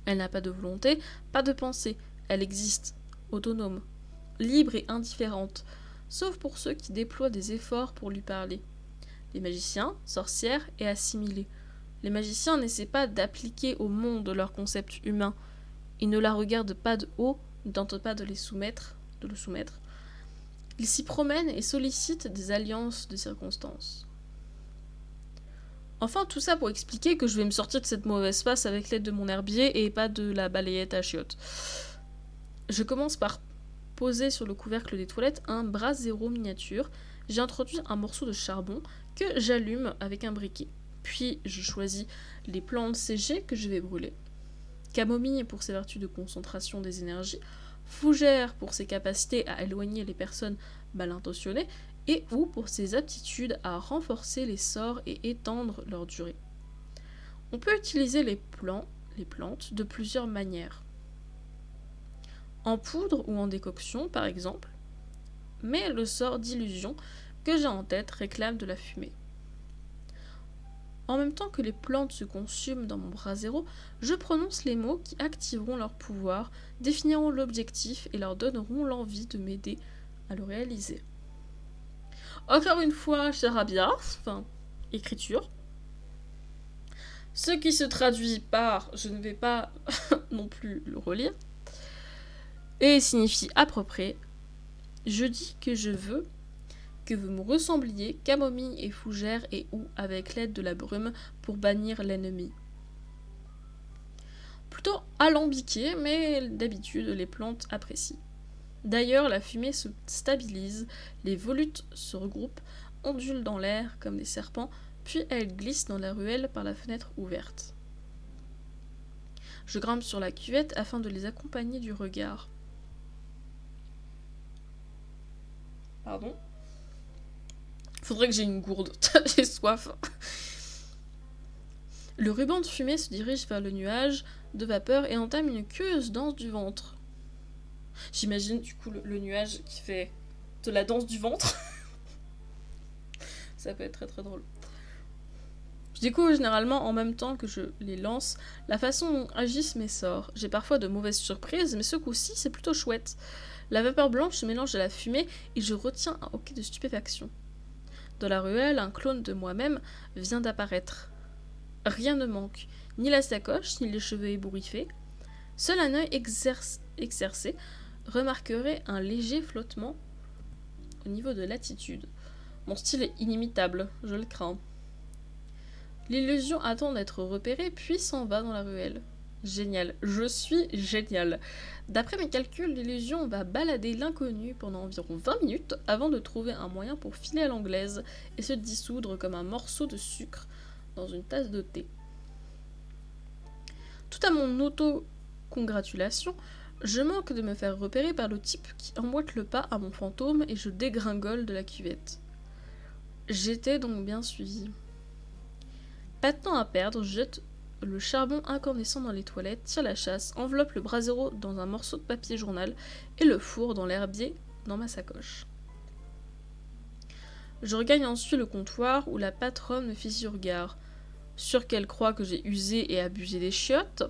Elle n'a pas de volonté, pas de pensée, elle existe, autonome, libre et indifférente, sauf pour ceux qui déploient des efforts pour lui parler. Les magiciens, sorcières et assimilés. Les magiciens n'essaient pas d'appliquer au monde leur concept humain. Ils ne la regardent pas de haut, ne tentent pas de le soumettre. Ils s'y promènent et sollicitent des alliances de circonstances. Enfin, tout ça pour expliquer que je vais me sortir de cette mauvaise passe avec l'aide de mon herbier et pas de la balayette à chiottes. Je commence par poser sur le couvercle des toilettes un brasero miniature. J'ai introduit un morceau de charbon que j'allume avec un briquet. Puis je choisis les plantes séchées que je vais brûler. Camomille pour ses vertus de concentration des énergies, fougère pour ses capacités à éloigner les personnes mal intentionnées et ou pour ses aptitudes à renforcer les sorts et étendre leur durée. On peut utiliser les plantes de plusieurs manières. En poudre ou en décoction par exemple, mais le sort d'illusion que j'ai en tête réclame de la fumée. En même temps que les plantes se consument dans mon brasero, je prononce les mots qui activeront leur pouvoir, définiront l'objectif et leur donneront l'envie de m'aider à le réaliser. Encore une fois, charabia, écriture. Ce qui se traduit par je ne vais pas non plus le relire, et signifie à peu près je dis que je veux que vous me ressembliez, camomille et fougère et ou avec l'aide de la brume pour bannir l'ennemi. Plutôt alambiqué, mais d'habitude les plantes apprécient. D'ailleurs, la fumée se stabilise, les volutes se regroupent, ondulent dans l'air comme des serpents, puis elles glissent dans la ruelle par la fenêtre ouverte. Je grimpe sur la cuvette afin de les accompagner du regard. Pardon ? Faudrait que j'ai une gourde, j'ai soif. Le ruban de fumée se dirige vers le nuage de vapeur et entame une curieuse danse du ventre. J'imagine du coup le nuage qui fait de la danse du ventre. Ça peut être très très drôle. Je découvre généralement en même temps que je les lance la façon dont agissent mes sorts. J'ai parfois de mauvaises surprises, mais ce coup-ci c'est plutôt chouette. La vapeur blanche se mélange à la fumée et je retiens un hoquet de stupéfaction. Dans la ruelle, un clone de moi-même vient d'apparaître. Rien ne manque, ni la sacoche, ni les cheveux ébouriffés. Seul un œil exercé remarquerait un léger flottement au niveau de l'attitude. Mon style est inimitable, je le crains. L'illusion attend d'être repérée, puis s'en va dans la ruelle. Génial, je suis génial. D'après mes calculs, l'illusion va balader l'inconnu pendant environ 20 minutes avant de trouver un moyen pour filer à l'anglaise et se dissoudre comme un morceau de sucre dans une tasse de thé. Tout à mon auto-congratulation, je manque de me faire repérer par le type qui emboîte le pas à mon fantôme et je dégringole de la cuvette. J'étais donc bien suivi. Pas de temps à perdre, je jette le charbon incandescent dans les toilettes, tire la chasse, enveloppe le brasero dans un morceau de papier journal et le fourre dans l'herbier dans ma sacoche. Je regagne ensuite le comptoir où la patronne me fit sur regard. Sûre qu'elle croit que j'ai usé et abusé des chiottes,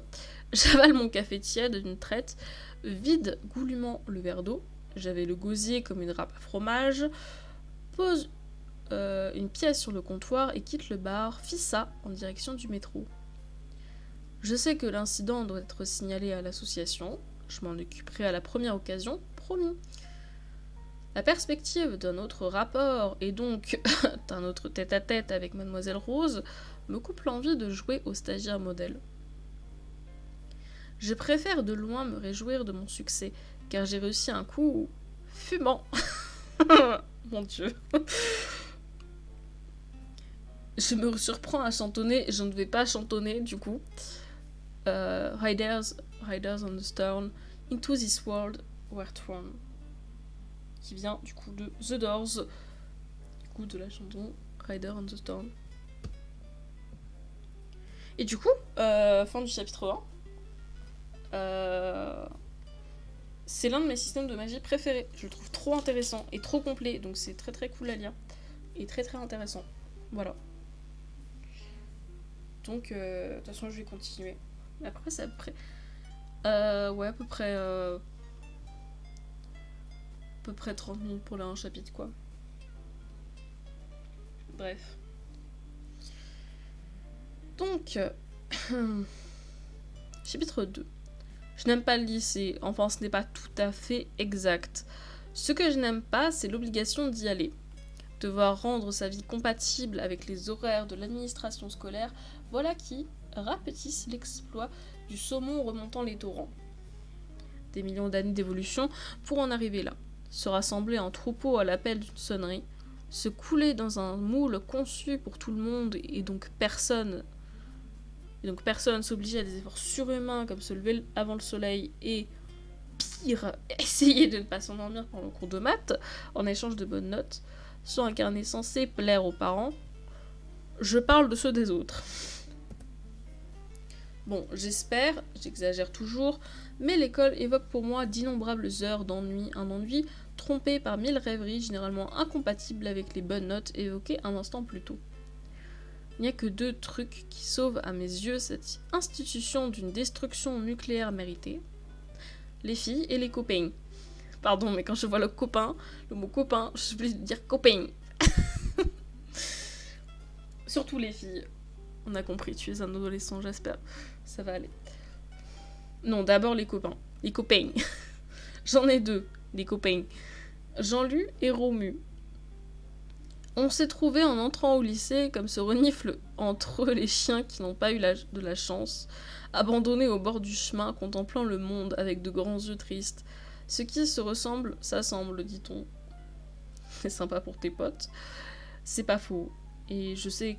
j'avale mon café tiède d'une traite, vide goulûment le verre d'eau, j'avais le gosier comme une râpe à fromage, pose une pièce sur le comptoir et quitte le bar, fissa en direction du métro. Je sais que l'incident doit être signalé à l'association, je m'en occuperai à la première occasion, promis. La perspective d'un autre rapport et donc d'un autre tête-à-tête avec Mademoiselle Rose me coupe l'envie de jouer au stagiaire modèle. Je préfère de loin me réjouir de mon succès, car j'ai réussi un coup fumant. Mon Dieu. Je me surprends à chantonner, je ne vais pas chantonner du coup. Riders on the Storm, Into This World Were Torn, qui vient du coup de The Doors, du coup de la chanson Rider on the Storm. Et du coup, fin du chapitre 1. C'est l'un de mes systèmes de magie préférés. Je le trouve trop intéressant et trop complet, donc c'est très très cool à lire. Et très très intéressant. Voilà. Donc, de toute façon, je vais continuer. Après, c'est à peu près... ouais, à peu près 30 minutes pour un chapitre, quoi. Bref. Donc, chapitre 2. Je n'aime pas le lycée, enfin ce n'est pas tout à fait exact. Ce que je n'aime pas, c'est l'obligation d'y aller. Devoir rendre sa vie compatible avec les horaires de l'administration scolaire, voilà qui rapetisse l'exploit du saumon remontant les torrents. Des millions d'années d'évolution pour en arriver là. Se rassembler en troupeau à l'appel d'une sonnerie, se couler dans un moule conçu pour tout le monde et donc personne s'obliger à des efforts surhumains comme se lever avant le soleil et, pire, essayer de ne pas s'endormir pendant le cours de maths en échange de bonnes notes, sont un carnet censé plaire aux parents. Je parle de ceux des autres. Bon, j'espère, j'exagère toujours, mais l'école évoque pour moi d'innombrables heures d'ennui, un ennui trompé par 1000 rêveries généralement incompatibles avec les bonnes notes évoquées un instant plus tôt. Il n'y a que 2 trucs qui sauvent à mes yeux cette institution d'une destruction nucléaire méritée. Les filles et les copains. Pardon, mais quand je vois le mot copain, je suis obligée de dire copain. Surtout les filles. On a compris, tu es un adolescent, j'espère. Ça va aller. Non, d'abord les copains. Les copains. J'en ai 2, des copains. Jean-Lu et Romu. On s'est trouvés en entrant au lycée comme se reniflent entre eux les chiens qui n'ont pas eu de la chance, abandonnés au bord du chemin, contemplant le monde avec de grands yeux tristes. Ce qui se ressemble, s'assemble, dit-on. C'est sympa pour tes potes. C'est pas faux. Et je sais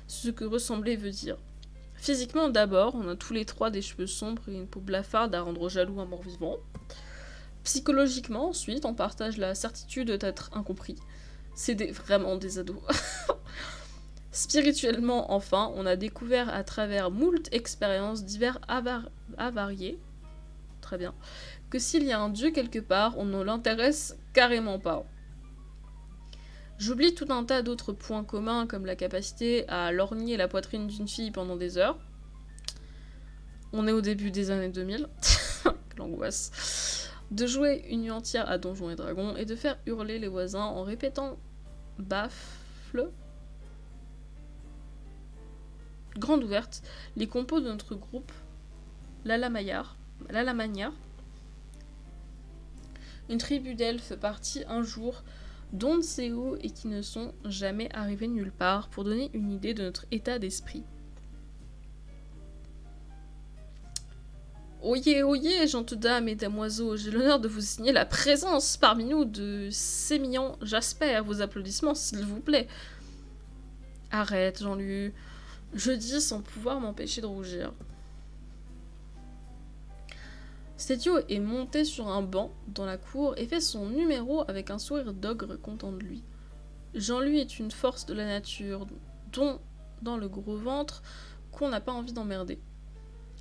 ce que ressembler veut dire. Physiquement, d'abord, on a tous les 3 des cheveux sombres et une peau blafarde à rendre jaloux un mort-vivant. Psychologiquement, ensuite, on partage la certitude d'être incompris. C'est vraiment des ados. Spirituellement, enfin, on a découvert à travers moult expériences divers avariées, très bien, que s'il y a un dieu quelque part, on ne l'intéresse carrément pas. J'oublie tout un tas d'autres points communs, comme la capacité à lorgner la poitrine d'une fille pendant des heures. On est au début des années 2000. L'angoisse. De jouer une nuit entière à Donjons et Dragons et de faire hurler les voisins en répétant baffle. Grande ouverte, les compos de notre groupe, l'Alamagnard, une tribu d'elfes partis un jour d'on ne sait où et qui ne sont jamais arrivés nulle part pour donner une idée de notre état d'esprit. Oyez, oyez, gentes dames et damoiseaux, j'ai l'honneur de vous signer la présence parmi nous de Sémillant Jasper. Vos applaudissements, s'il vous plaît. Arrête, Jean-Luc. Je dis sans pouvoir m'empêcher de rougir. Stédio est monté sur un banc dans la cour et fait son numéro avec un sourire d'ogre content de lui. Jean-Luc est une force de la nature, dont dans le gros ventre qu'on n'a pas envie d'emmerder.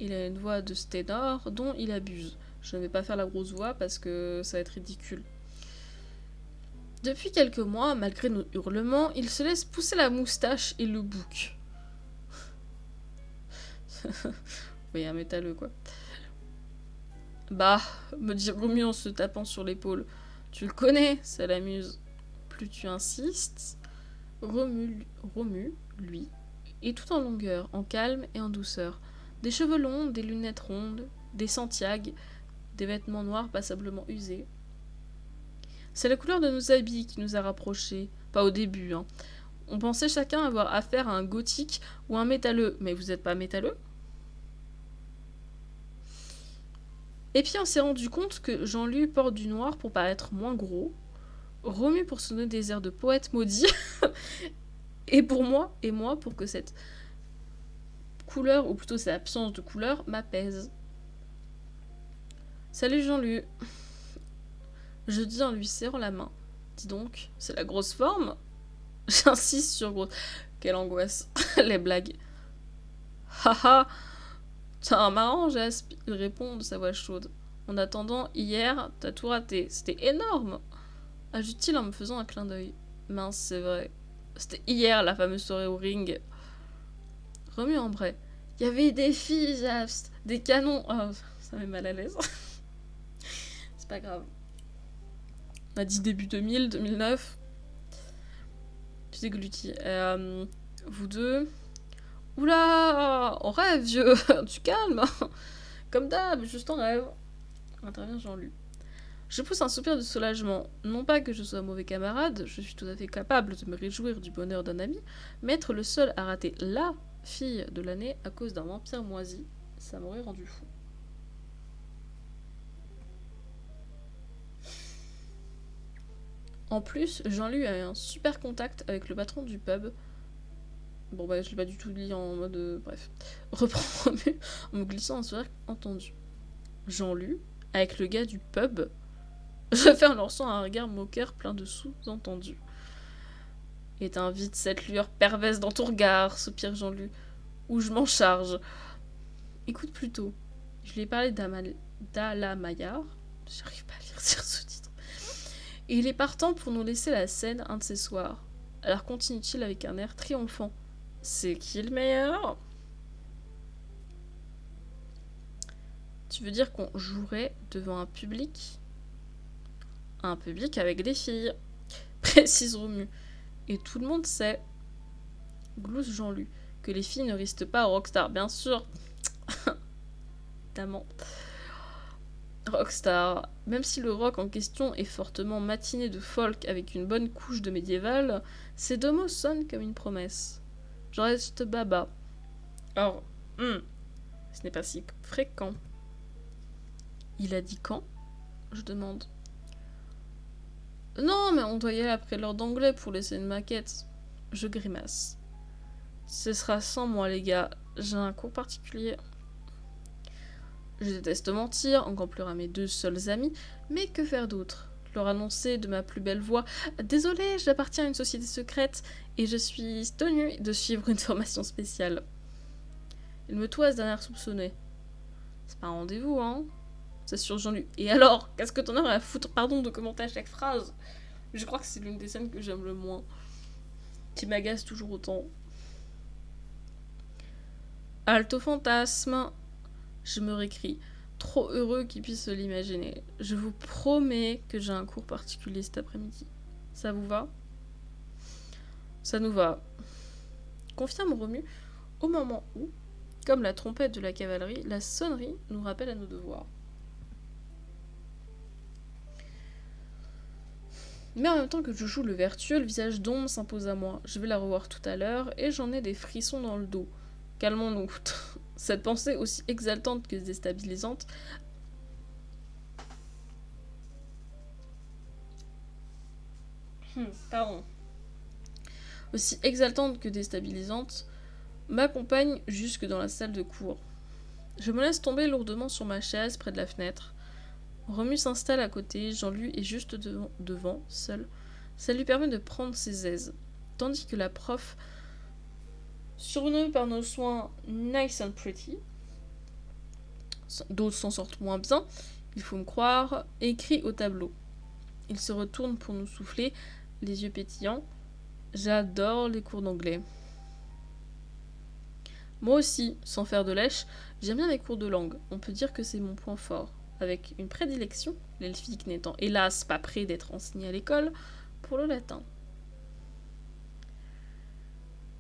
Il a une voix de sténor dont il abuse. Je ne vais pas faire la grosse voix parce que ça va être ridicule. Depuis quelques mois, malgré nos hurlements, il se laisse pousser la moustache et le bouc. Oui, un métalleux, quoi. Bah, me dit Romu en se tapant sur l'épaule. Tu le connais, ça l'amuse. Plus tu insistes, Romu, lui, est tout en longueur, en calme et en douceur. Des cheveux longs, des lunettes rondes, des Santiago, des vêtements noirs passablement usés. C'est la couleur de nos habits qui nous a rapprochés. Pas au début, hein. On pensait chacun avoir affaire à un gothique ou un métalleux. Mais vous n'êtes pas métalleux ? Et puis on s'est rendu compte que Jean-Luc porte du noir pour paraître moins gros, Romu pour sonner des airs de poète maudit, et moi pour que cette couleur, ou plutôt cette absence de couleur, m'apaise. Salut Jean-Luc. Je dis en lui serrant la main. Dis donc, c'est la grosse forme ? J'insiste sur grosse. Quelle angoisse. Les blagues. Haha. C'est un marrant geste, il répond de sa voix chaude. En attendant, hier, t'as tout raté. C'était énorme, ajoute-t-il en me faisant un clin d'œil. Mince, c'est vrai. C'était hier, la fameuse soirée au ring. Remue en bray. Il y avait des filles, Jast, des canons. Oh, ça met mal à l'aise. C'est pas grave. On a dit début 2000, 2009. Tu déglutis. Vous deux... Oula, on rêve, vieux. Tu calmes. Comme d'hab, juste en rêve. Intervient Jean-Luc. Je pousse un soupir de soulagement. Non pas que je sois un mauvais camarade, je suis tout à fait capable de me réjouir du bonheur d'un ami, mais être le seul à rater LA fille de l'année à cause d'un vampire moisi, ça m'aurait rendu fou. En plus, Jean-Luc a eu un super contact avec le patron du pub. Bon bah je l'ai pas du tout dit en mode... bref. Reprends en me glissant un sourire entendu. Jean-Luc, avec le gars du pub, je fais en lançant un regard moqueur plein de sous-entendus. Et t'invites cette lueur perverse dans ton regard, soupire Jean-Luc, ou je m'en charge. Écoute plutôt, je lui ai parlé d'Alamagnard, j'arrive pas à lire ce sous-titre, et il est partant pour nous laisser la scène un de ces soirs. Alors continue-t-il avec un air triomphant. C'est qui le meilleur ? Tu veux dire qu'on jouerait devant un public ? Un public avec des filles, précise Romu. Et tout le monde sait, glousse Jean-Luc, que les filles ne risquent pas au Rockstar, bien sûr. Évidemment. Rockstar. Même si le rock en question est fortement matiné de folk avec une bonne couche de médiéval, ces deux mots sonnent comme une promesse. Je reste baba. Or, ce n'est pas si fréquent. Il a dit quand ? Je demande. Non, mais on doit y aller après l'heure d'anglais pour laisser une maquette. Je grimace. Ce sera sans moi, les gars. J'ai un cours particulier. Je déteste mentir, encore plus à mes deux seuls amis, mais que faire d'autre ? Leur annoncer de ma plus belle voix « Désolée, j'appartiens à une société secrète et je suis tenue de suivre une formation spéciale. » Il me toise d'un air soupçonné. C'est pas un rendez-vous, hein ? C'est sur Jean-Luc. Et alors, qu'est-ce que t'en as à foutre, pardon, de commenter à chaque phrase ? Je crois que c'est l'une des scènes que j'aime le moins. Qui m'agace toujours autant. Alto fantasme. Je me récrie. Trop heureux qu'il puisse l'imaginer. Je vous promets que j'ai un cours particulier cet après-midi. Ça vous va ? Ça nous va. Confirme Romu au moment où, comme la trompette de la cavalerie, la sonnerie nous rappelle à nos devoirs. Mais en même temps que je joue le vertueux, le visage d'ombre s'impose à moi. Je vais la revoir tout à l'heure et j'en ai des frissons dans le dos. Calmons-nous. Cette pensée, aussi exaltante que déstabilisante, pardon, aussi exaltante que déstabilisante, m'accompagne jusque dans la salle de cours. Je me laisse tomber lourdement sur ma chaise près de la fenêtre. Romu s'installe à côté, Jean-Louis est juste devant, seul. Ça lui permet de prendre ses aises. Tandis que la prof, surnommée par nos soins Nice and Pretty, d'autres s'en sortent moins bien, il faut me croire, écrit au tableau. Il se retourne pour nous souffler, les yeux pétillants. J'adore les cours d'anglais. Moi aussi, sans faire de lèche, j'aime bien les cours de langue. On peut dire que c'est mon point fort. Avec une prédilection, l'elfique n'étant hélas pas près d'être enseigné à l'école, pour le latin.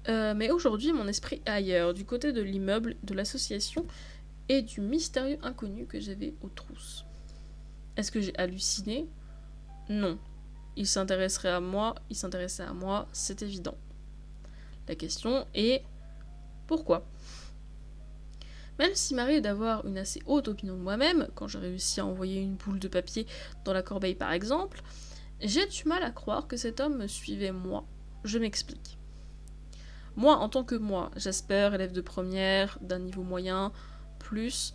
Mais aujourd'hui, mon esprit est ailleurs, du côté de l'immeuble, de l'association et du mystérieux inconnu que j'avais aux trousses. Est-ce que j'ai halluciné ? Non. Il s'intéressait à moi, c'est évident. La question est pourquoi ? Même s'il m'arrive d'avoir une assez haute opinion de moi-même, quand j'ai réussi à envoyer une boule de papier dans la corbeille par exemple, j'ai du mal à croire que cet homme me suivait moi. Je m'explique. Moi, en tant que moi, Jasper, élève de première, d'un niveau moyen, plus,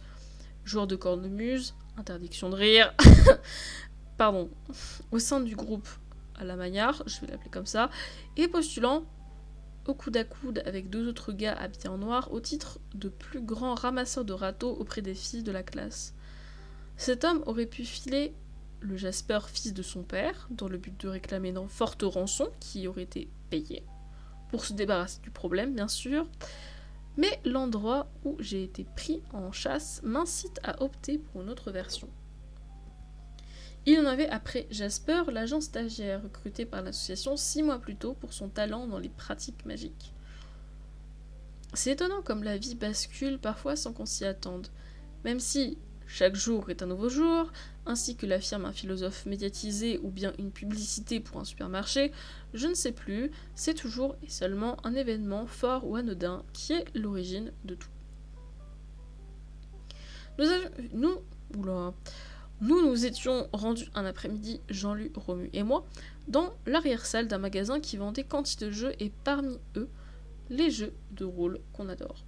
joueur de cornemuse, interdiction de rire, pardon, au sein du groupe à la Maillard, je vais l'appeler comme ça, et postulant au coude à coude avec deux autres gars habillés en noir au titre de plus grand ramasseur de râteaux auprès des filles de la classe. Cet homme aurait pu filer le Jasper fils de son père dans le but de réclamer une forte rançon qui aurait été payée pour se débarrasser du problème bien sûr, mais l'endroit où j'ai été pris en chasse m'incite à opter pour une autre version. Il en avait après Jasper, l'agent stagiaire recruté par l'association 6 mois plus tôt pour son talent dans les pratiques magiques. C'est étonnant comme la vie bascule parfois sans qu'on s'y attende. Même si chaque jour est un nouveau jour, ainsi que l'affirme un philosophe médiatisé ou bien une publicité pour un supermarché, je ne sais plus, c'est toujours et seulement un événement fort ou anodin qui est l'origine de tout. Nous étions rendus un après-midi, Jean-Luc, Romu et moi, dans l'arrière-salle d'un magasin qui vendait quantité de jeux et parmi eux, les jeux de rôle qu'on adore.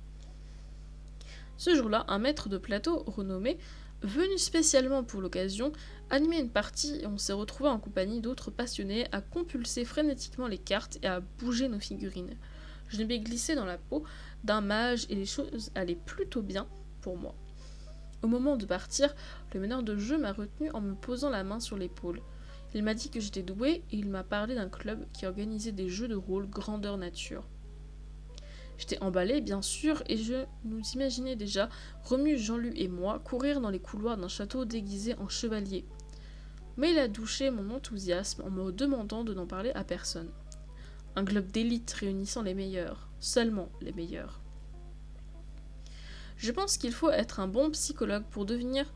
Ce jour-là, un maître de plateau renommé, venu spécialement pour l'occasion, animait une partie et on s'est retrouvés en compagnie d'autres passionnés à compulser frénétiquement les cartes et à bouger nos figurines. Je m'ai glissé dans la peau d'un mage et les choses allaient plutôt bien pour moi. Au moment de partir, le meneur de jeu m'a retenu en me posant la main sur l'épaule. Il m'a dit que j'étais douée et il m'a parlé d'un club qui organisait des jeux de rôle grandeur nature. J'étais emballée, bien sûr, et je nous imaginais déjà, Romu, Jean-Luc et moi, courir dans les couloirs d'un château déguisé en chevalier. Mais il a douché mon enthousiasme en me demandant de n'en parler à personne. Un club d'élite réunissant les meilleurs, seulement les meilleurs. Je pense qu'il faut être un bon psychologue pour devenir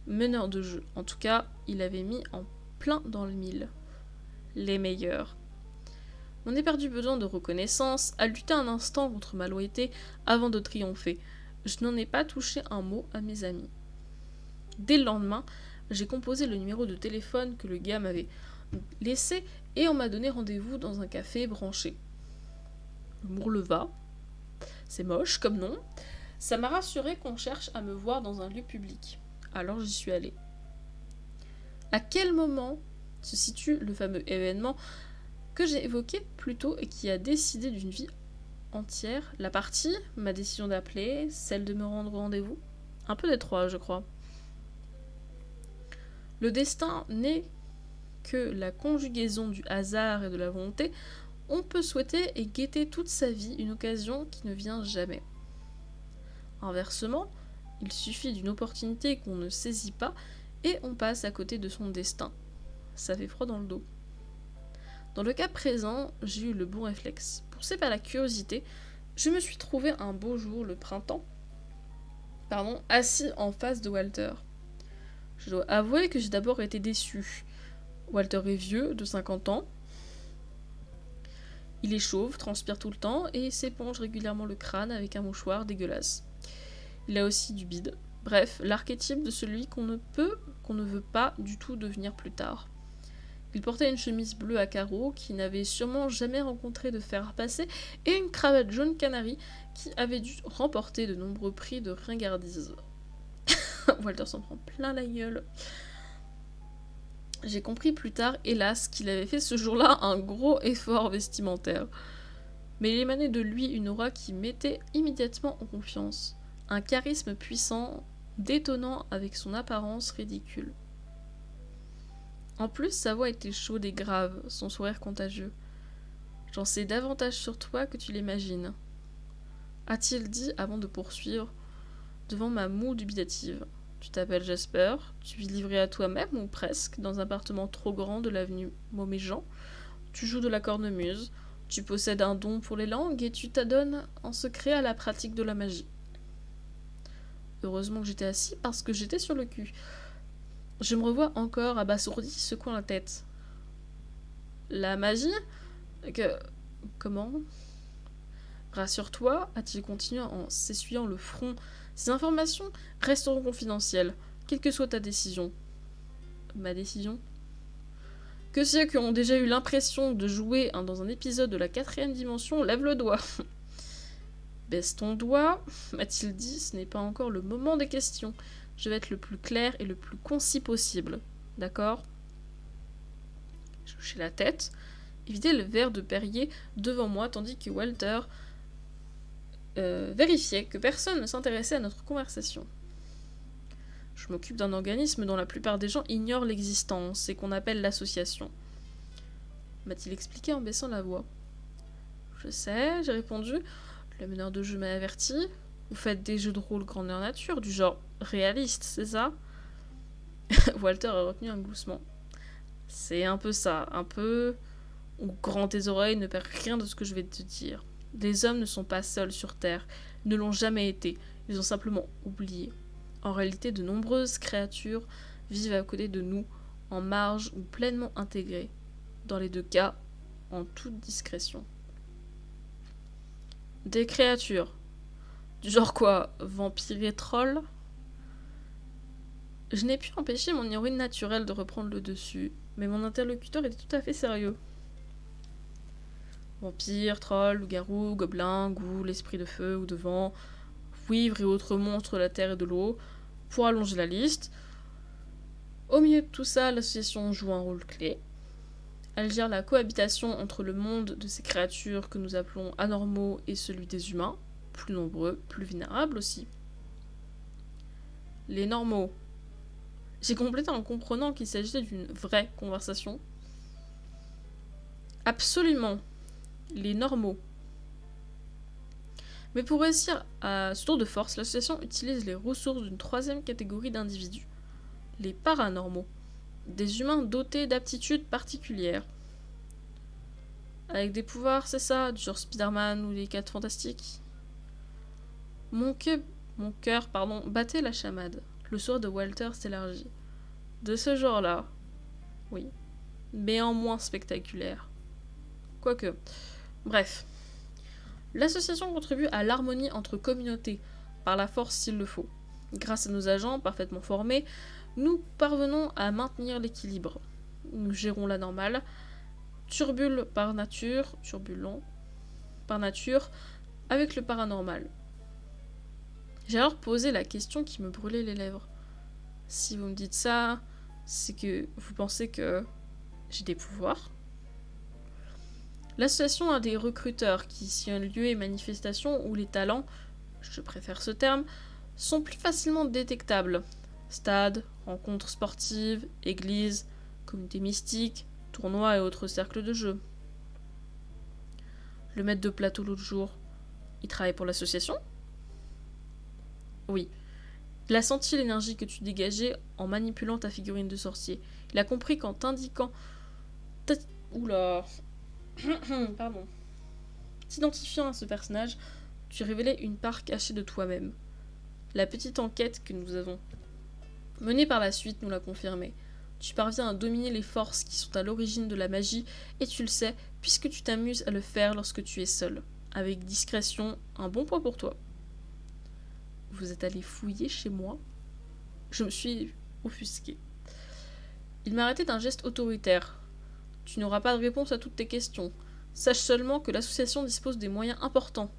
meneur de jeu. En tout cas, il avait mis en plein dans le mille. Les meilleurs. Mon éperdu besoin de reconnaissance a lutté un instant contre ma loyauté avant de triompher. Je n'en ai pas touché un mot à mes amis. Dès le lendemain, j'ai composé le numéro de téléphone que le gars m'avait laissé et on m'a donné rendez-vous dans un café branché. Le Mourleva, c'est moche comme nom. Ça m'a rassuré qu'on cherche à me voir dans un lieu public. Alors j'y suis allée. À quel moment se situe le fameux événement que j'ai évoqué plus tôt et qui a décidé d'une vie entière? La partie, ma décision d'appeler, celle de me rendre au rendez-vous? Un peu des trois, je crois. Le destin n'est que la conjugaison du hasard et de la volonté. On peut souhaiter et guetter toute sa vie une occasion qui ne vient jamais. Inversement, il suffit d'une opportunité qu'on ne saisit pas et on passe à côté de son destin. Ça fait froid dans le dos. Dans le cas présent, j'ai eu le bon réflexe. Poussé par la curiosité, je me suis trouvé un beau jour, le printemps, assis en face de Walter. Je dois avouer que j'ai d'abord été déçu. Walter est vieux, de 50 ans. Il est chauve, transpire tout le temps et s'éponge régulièrement le crâne avec un mouchoir dégueulasse. Il a aussi du bide. Bref, l'archétype de celui qu'on ne veut pas du tout devenir plus tard. Il portait une chemise bleue à carreaux qui n'avait sûrement jamais rencontré de fer à passer et une cravate jaune canari qui avait dû remporter de nombreux prix de ringardise. Walter s'en prend plein la gueule. J'ai compris plus tard, hélas, qu'il avait fait ce jour-là un gros effort vestimentaire. Mais il émanait de lui une aura qui mettait immédiatement en confiance. Un charisme puissant, détonnant avec son apparence ridicule. En plus, sa voix était chaude et grave, son sourire contagieux. J'en sais davantage sur toi que tu l'imagines, a-t-il dit avant de poursuivre, devant ma moue dubitative. Tu t'appelles Jasper, tu vis livré à toi-même ou presque, dans un appartement trop grand de l'avenue Moméjean, tu joues de la cornemuse, tu possèdes un don pour les langues et tu t'adonnes en secret à la pratique de la magie. Heureusement que j'étais assis parce que j'étais sur le cul. Je me revois encore abasourdi, secouant la tête. La magie ? Comment ? Rassure-toi, a-t-il continué en s'essuyant le front. Ces informations resteront confidentielles, quelle que soit ta décision. Ma décision ? Que ceux qui ont déjà eu l'impression de jouer dans un épisode de la 4ème dimension lèvent le doigt. Baisse ton doigt, m'a-t-il dit, ce n'est pas encore le moment des questions. Je vais être le plus clair et le plus concis possible. D'accord ? Je hochai la tête et vidai le verre de Perrier devant moi tandis que Walter vérifiait que personne ne s'intéressait à notre conversation. Je m'occupe d'un organisme dont la plupart des gens ignorent l'existence et qu'on appelle l'association. M'a-t-il expliqué en baissant la voix. Je sais, j'ai répondu. Le meneur de jeu m'a averti. Vous faites des jeux de rôle grandeur nature, du genre réaliste, c'est ça ? Walter a retenu un gloussement. C'est un peu ça, un peu... Ou grand tes oreilles, ne perds rien de ce que je vais te dire. Les hommes ne sont pas seuls sur Terre, ils ne l'ont jamais été, ils ont simplement oublié. En réalité, de nombreuses créatures vivent à côté de nous, en marge ou pleinement intégrées. Dans les deux cas, en toute discrétion. Des créatures. Du genre quoi ? Vampires et trolls ? Je n'ai pu empêcher mon ironie naturelle de reprendre le dessus, mais mon interlocuteur était tout à fait sérieux. Vampires, trolls, loups-garous, gobelins, ghouls, esprits de feu ou de vent, cuivres et autres monstres de la terre et de l'eau, pour allonger la liste. Au milieu de tout ça, l'association joue un rôle clé. Elle gère la cohabitation entre le monde de ces créatures que nous appelons anormaux et celui des humains, plus nombreux, plus vulnérables aussi. Les normaux. J'ai complété en comprenant qu'il s'agissait d'une vraie conversation. Absolument. Les normaux. Mais pour réussir à ce tour de force, l'association utilise les ressources d'une troisième catégorie d'individus. Les paranormaux. Des humains dotés d'aptitudes particulières. Avec des pouvoirs, c'est ça, du genre Spider-Man ou les 4 fantastiques. Mon cœur, battait la chamade. Le sourire de Walter s'élargit. De ce genre-là, oui, mais en moins spectaculaire. Quoique. Bref. L'association contribue à l'harmonie entre communautés, par la force s'il le faut. Grâce à nos agents parfaitement formés, nous parvenons à maintenir l'équilibre. Nous gérons la normale, turbulent par nature, avec le paranormal. J'ai alors posé la question qui me brûlait les lèvres. Si vous me dites ça, c'est que vous pensez que j'ai des pouvoirs ? L'association a des recruteurs qui sillonnent lieux et manifestations où les talents, je préfère ce terme, sont plus facilement détectables. Stades, rencontres sportives, églises, communautés mystiques, tournois et autres cercles de jeu. Le maître de plateau l'autre jour, il travaille pour l'association ? Oui. Il a senti l'énergie que tu dégageais en manipulant ta figurine de sorcier. Il a compris qu'en t'indiquant Oula. Pardon. T'identifiant à ce personnage, tu révélais une part cachée de toi-même. La petite enquête que nous avons menée par la suite nous l'a confirmé. Tu parviens à dominer les forces qui sont à l'origine de la magie, et tu le sais, puisque tu t'amuses à le faire lorsque tu es seul. Avec discrétion, un bon point pour toi. Vous êtes allé fouiller chez moi ? Je me suis offusquée. Il m'arrêtait d'un geste autoritaire. Tu n'auras pas de réponse à toutes tes questions. Sache seulement que l'association dispose des moyens importants.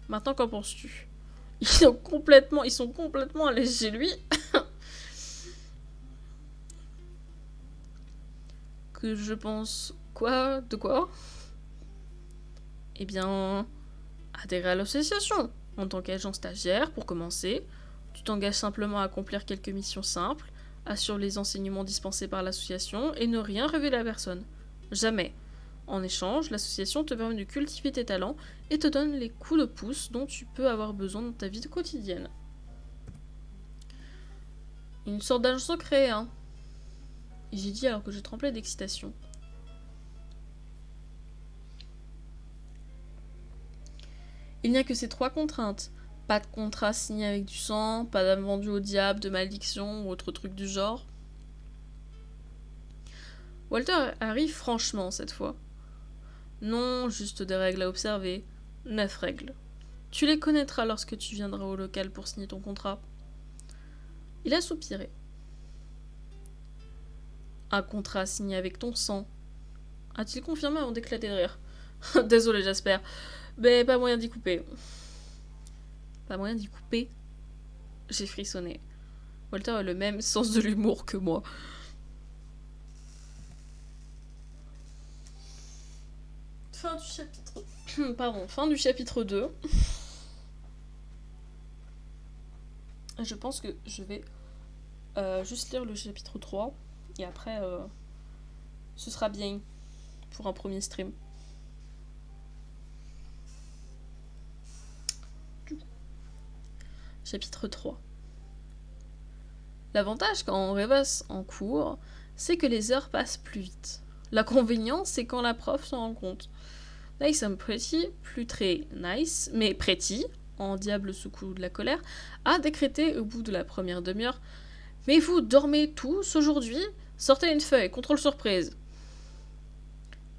Maintenant, qu'en penses-tu ? Ils sont complètement allés chez lui. Que je pense quoi ? De quoi ? Eh bien, adhérer à l'association. En tant qu'agent stagiaire, pour commencer, tu t'engages simplement à accomplir quelques missions simples, assure les enseignements dispensés par l'association et ne rien révéler à personne. Jamais. En échange, l'association te permet de cultiver tes talents et te donne les coups de pouce dont tu peux avoir besoin dans ta vie quotidienne. Une sorte d'agent secret, hein. J'ai dit alors que je tremblais d'excitation. Il n'y a que ces 3 contraintes. Pas de contrat signé avec du sang, pas d'âme vendue au diable, de malédiction ou autre truc du genre. Walter arrive franchement cette fois. Non, juste des règles à observer. 9 règles. Tu les connaîtras lorsque tu viendras au local pour signer ton contrat. Il a soupiré. Un contrat signé avec ton sang. A-t-il confirmé avant d'éclater de rire ? Désolé, j'espère. Mais pas moyen d'y couper. Pas moyen d'y couper ? J'ai frissonné. Walter a le même sens de l'humour que moi. Fin du chapitre... fin du chapitre 2. Je pense que je vais juste lire le chapitre 3. Et après, ce sera bien pour un premier stream. Chapitre 3. L'avantage quand on rêvasse en cours, c'est que les heures passent plus vite. L'inconvénient, c'est quand la prof s'en rend compte. Nice and Pretty, plus très nice, mais Pretty, en diable sous coup de la colère, a décrété au bout de la première demi-heure « Mais vous dormez tous aujourd'hui ? Sortez une feuille, contrôle surprise !»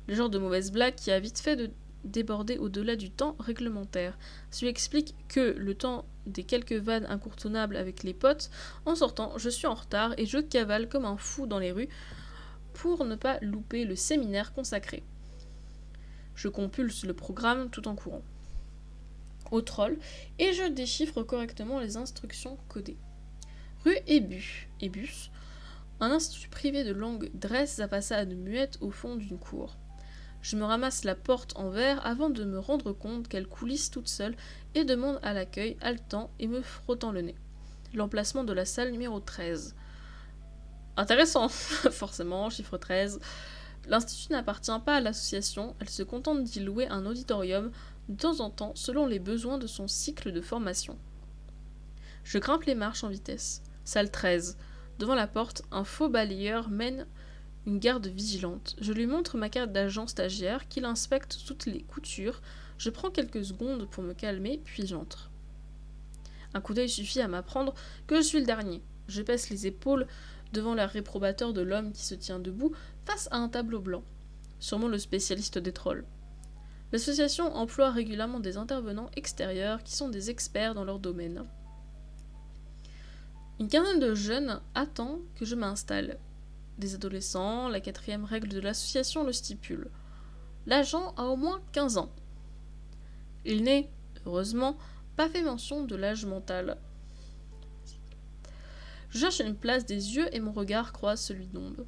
Le genre de mauvaise blague qui a vite fait de déborder au-delà du temps réglementaire. Ça lui explique que le temps des quelques vannes incontournables avec les potes, en sortant, je suis en retard et je cavale comme un fou dans les rues pour ne pas louper le séminaire consacré. Je compulse le programme tout en courant. Au troll, et je déchiffre correctement les instructions codées. Rue Ébus, un institut privé de langue dresse sa façade muette au fond d'une cour. Je me ramasse la porte en verre avant de me rendre compte qu'elle coulisse toute seule et demande à l'accueil, haletant et me frottant le nez. L'emplacement de la salle numéro 13. Intéressant, forcément, chiffre 13. L'institut n'appartient pas à l'association, elle se contente d'y louer un auditorium de temps en temps selon les besoins de son cycle de formation. Je grimpe les marches en vitesse. Salle 13. Devant la porte, un faux balayeur mène une garde vigilante. Je lui montre ma carte d'agent stagiaire, qu'il inspecte toutes les coutures. Je prends quelques secondes pour me calmer, puis j'entre. Un coup d'œil suffit à m'apprendre que je suis le dernier. Je baisse les épaules devant l'air réprobateur de l'homme qui se tient debout face à un tableau blanc. Sûrement le spécialiste des trolls. L'association emploie régulièrement des intervenants extérieurs qui sont des experts dans leur domaine. Une quinzaine de jeunes attend que je m'installe. Des adolescents, la 4e règle de l'association le stipule. L'agent a au moins 15 ans. Il n'est, heureusement, pas fait mention de l'âge mental. Je cherche une place des yeux et mon regard croise celui d'Ombre.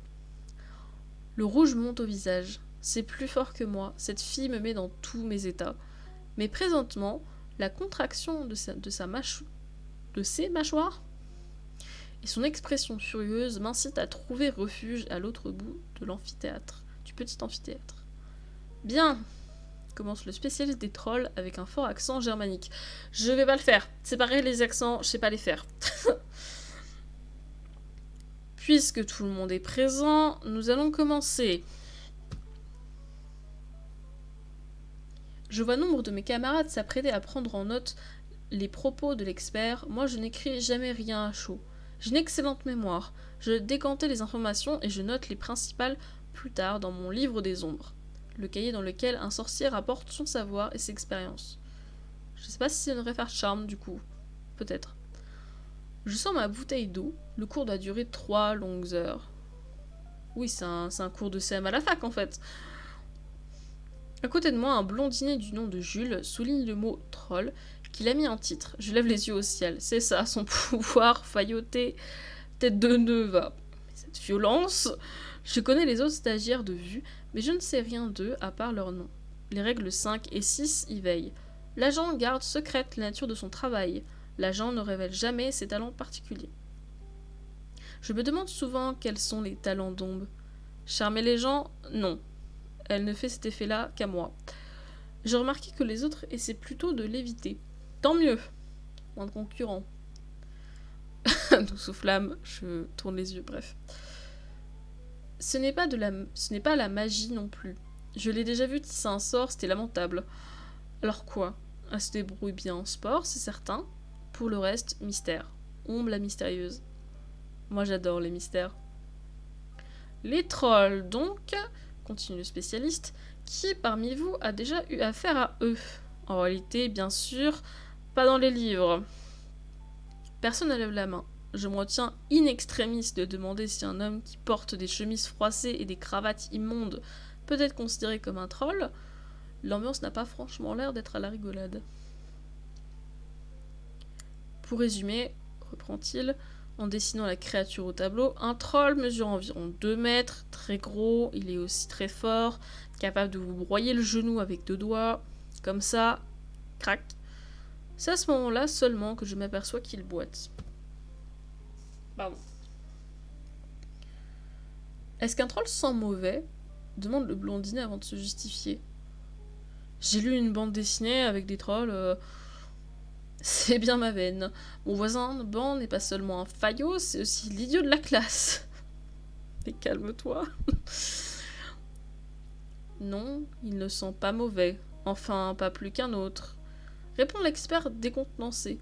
Le rouge monte au visage. C'est plus fort que moi, cette fille me met dans tous mes états. Mais présentement, la contraction de ses mâchoires et son expression furieuse m'incite à trouver refuge à l'autre bout de l'amphithéâtre, du petit amphithéâtre. Bien, commence le spécialiste des trolls avec un fort accent germanique. Je vais pas le faire, c'est pareil les accents, je sais pas les faire. Puisque tout le monde est présent, nous allons commencer. Je vois nombre de mes camarades s'apprêter à prendre en note les propos de l'expert. Moi, je n'écris jamais rien à chaud. J'ai une excellente mémoire. Je décantais les informations et je note les principales plus tard dans mon livre des ombres, le cahier dans lequel un sorcier rapporte son savoir et ses expériences. Je sais pas si c'est une référence charme du coup. Peut-être. Je sors ma bouteille d'eau. Le cours doit durer 3 longues heures. Oui, c'est un cours de CM à la fac en fait. À côté de moi, un blondinet du nom de Jules souligne le mot troll qu'il a mis en titre. Je lève les yeux au ciel. C'est ça, son pouvoir failloté, tête de nœud va. Cette violence. Je connais les autres stagiaires de vue, mais je ne sais rien d'eux à part leur nom. Les règles 5 et 6 y veillent. L'agent garde secrète la nature de son travail. L'agent ne révèle jamais ses talents particuliers. Je me demande souvent quels sont les talents d'Ombre. Charmer les gens, non. Elle ne fait cet effet-là qu'à moi. J'ai remarqué que les autres essaient plutôt de l'éviter. Tant mieux. Moins de concurrents. Nous soufflâmes, je tourne les yeux, bref. Ce n'est pas la magie non plus. Je l'ai déjà vu tisser un sort, c'était lamentable. Alors quoi? Elle se débrouille bien en sport, c'est certain. Pour le reste, mystère. Ombre la mystérieuse. Moi j'adore les mystères. Les trolls, donc, continue le spécialiste, qui parmi vous a déjà eu affaire à eux? En réalité, bien sûr, pas dans les livres. Personne ne lève la main. Je me retiens in extremis de demander si un homme qui porte des chemises froissées et des cravates immondes peut être considéré comme un troll. L'ambiance n'a pas franchement l'air d'être à la rigolade. Pour résumer, reprend-il, en dessinant la créature au tableau, un troll mesure environ 2 mètres, très gros, il est aussi très fort, capable de vous broyer le genou avec 2 doigts, comme ça, crac. C'est à ce moment-là seulement que je m'aperçois qu'il boite. Pardon. Est-ce qu'un troll sent mauvais? Demande le blondinet avant de se justifier. J'ai lu une bande dessinée avec des trolls. C'est bien ma veine. Mon voisin de banc n'est pas seulement un faillot, c'est aussi l'idiot de la classe. Mais calme-toi. Non, il ne sent pas mauvais. Enfin, pas plus qu'un autre. Répond l'expert décontenancé.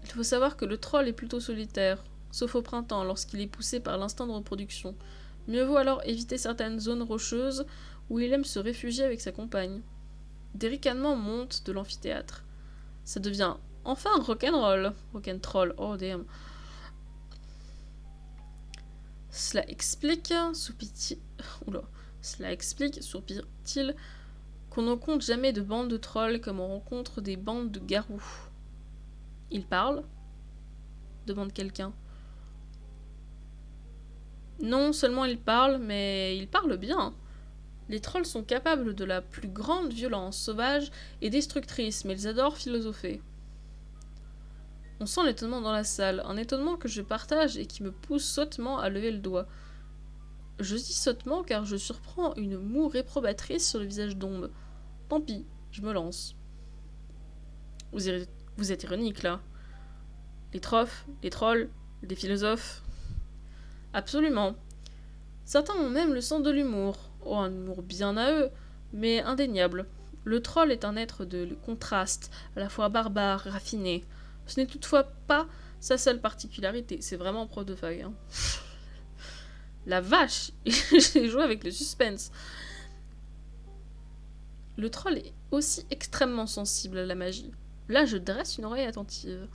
Il faut savoir que le troll est plutôt solitaire, sauf au printemps lorsqu'il est poussé par l'instinct de reproduction. Mieux vaut alors éviter certaines zones rocheuses où il aime se réfugier avec sa compagne. Des ricanements montent de l'amphithéâtre. Ça devient enfin rock'n'roll. Rock'n'troll, oh damn. Cela explique, soupire-t-il, qu'on ne compte jamais de bandes de trolls comme on rencontre des bandes de garous. Il parle? Demande quelqu'un. Non seulement il parle, mais il parle bien. Les trolls sont capables de la plus grande violence sauvage et destructrice, mais ils adorent philosopher. On sent l'étonnement dans la salle, un étonnement que je partage et qui me pousse sottement à lever le doigt. Je dis sottement car je surprends une moue réprobatrice sur le visage d'Ombre. Tant pis, je me lance. Vous êtes ironique là. Les trolls, des philosophes. Absolument. Certains ont même le sens de l'humour. Oh, un humour bien à eux, mais indéniable. Le troll est un être de contraste, à la fois barbare, raffiné. Ce n'est toutefois pas sa seule particularité. C'est vraiment prof de fac. Hein. La vache. J'ai joué avec le suspense. Le troll est aussi extrêmement sensible à la magie. Là, je dresse une oreille attentive.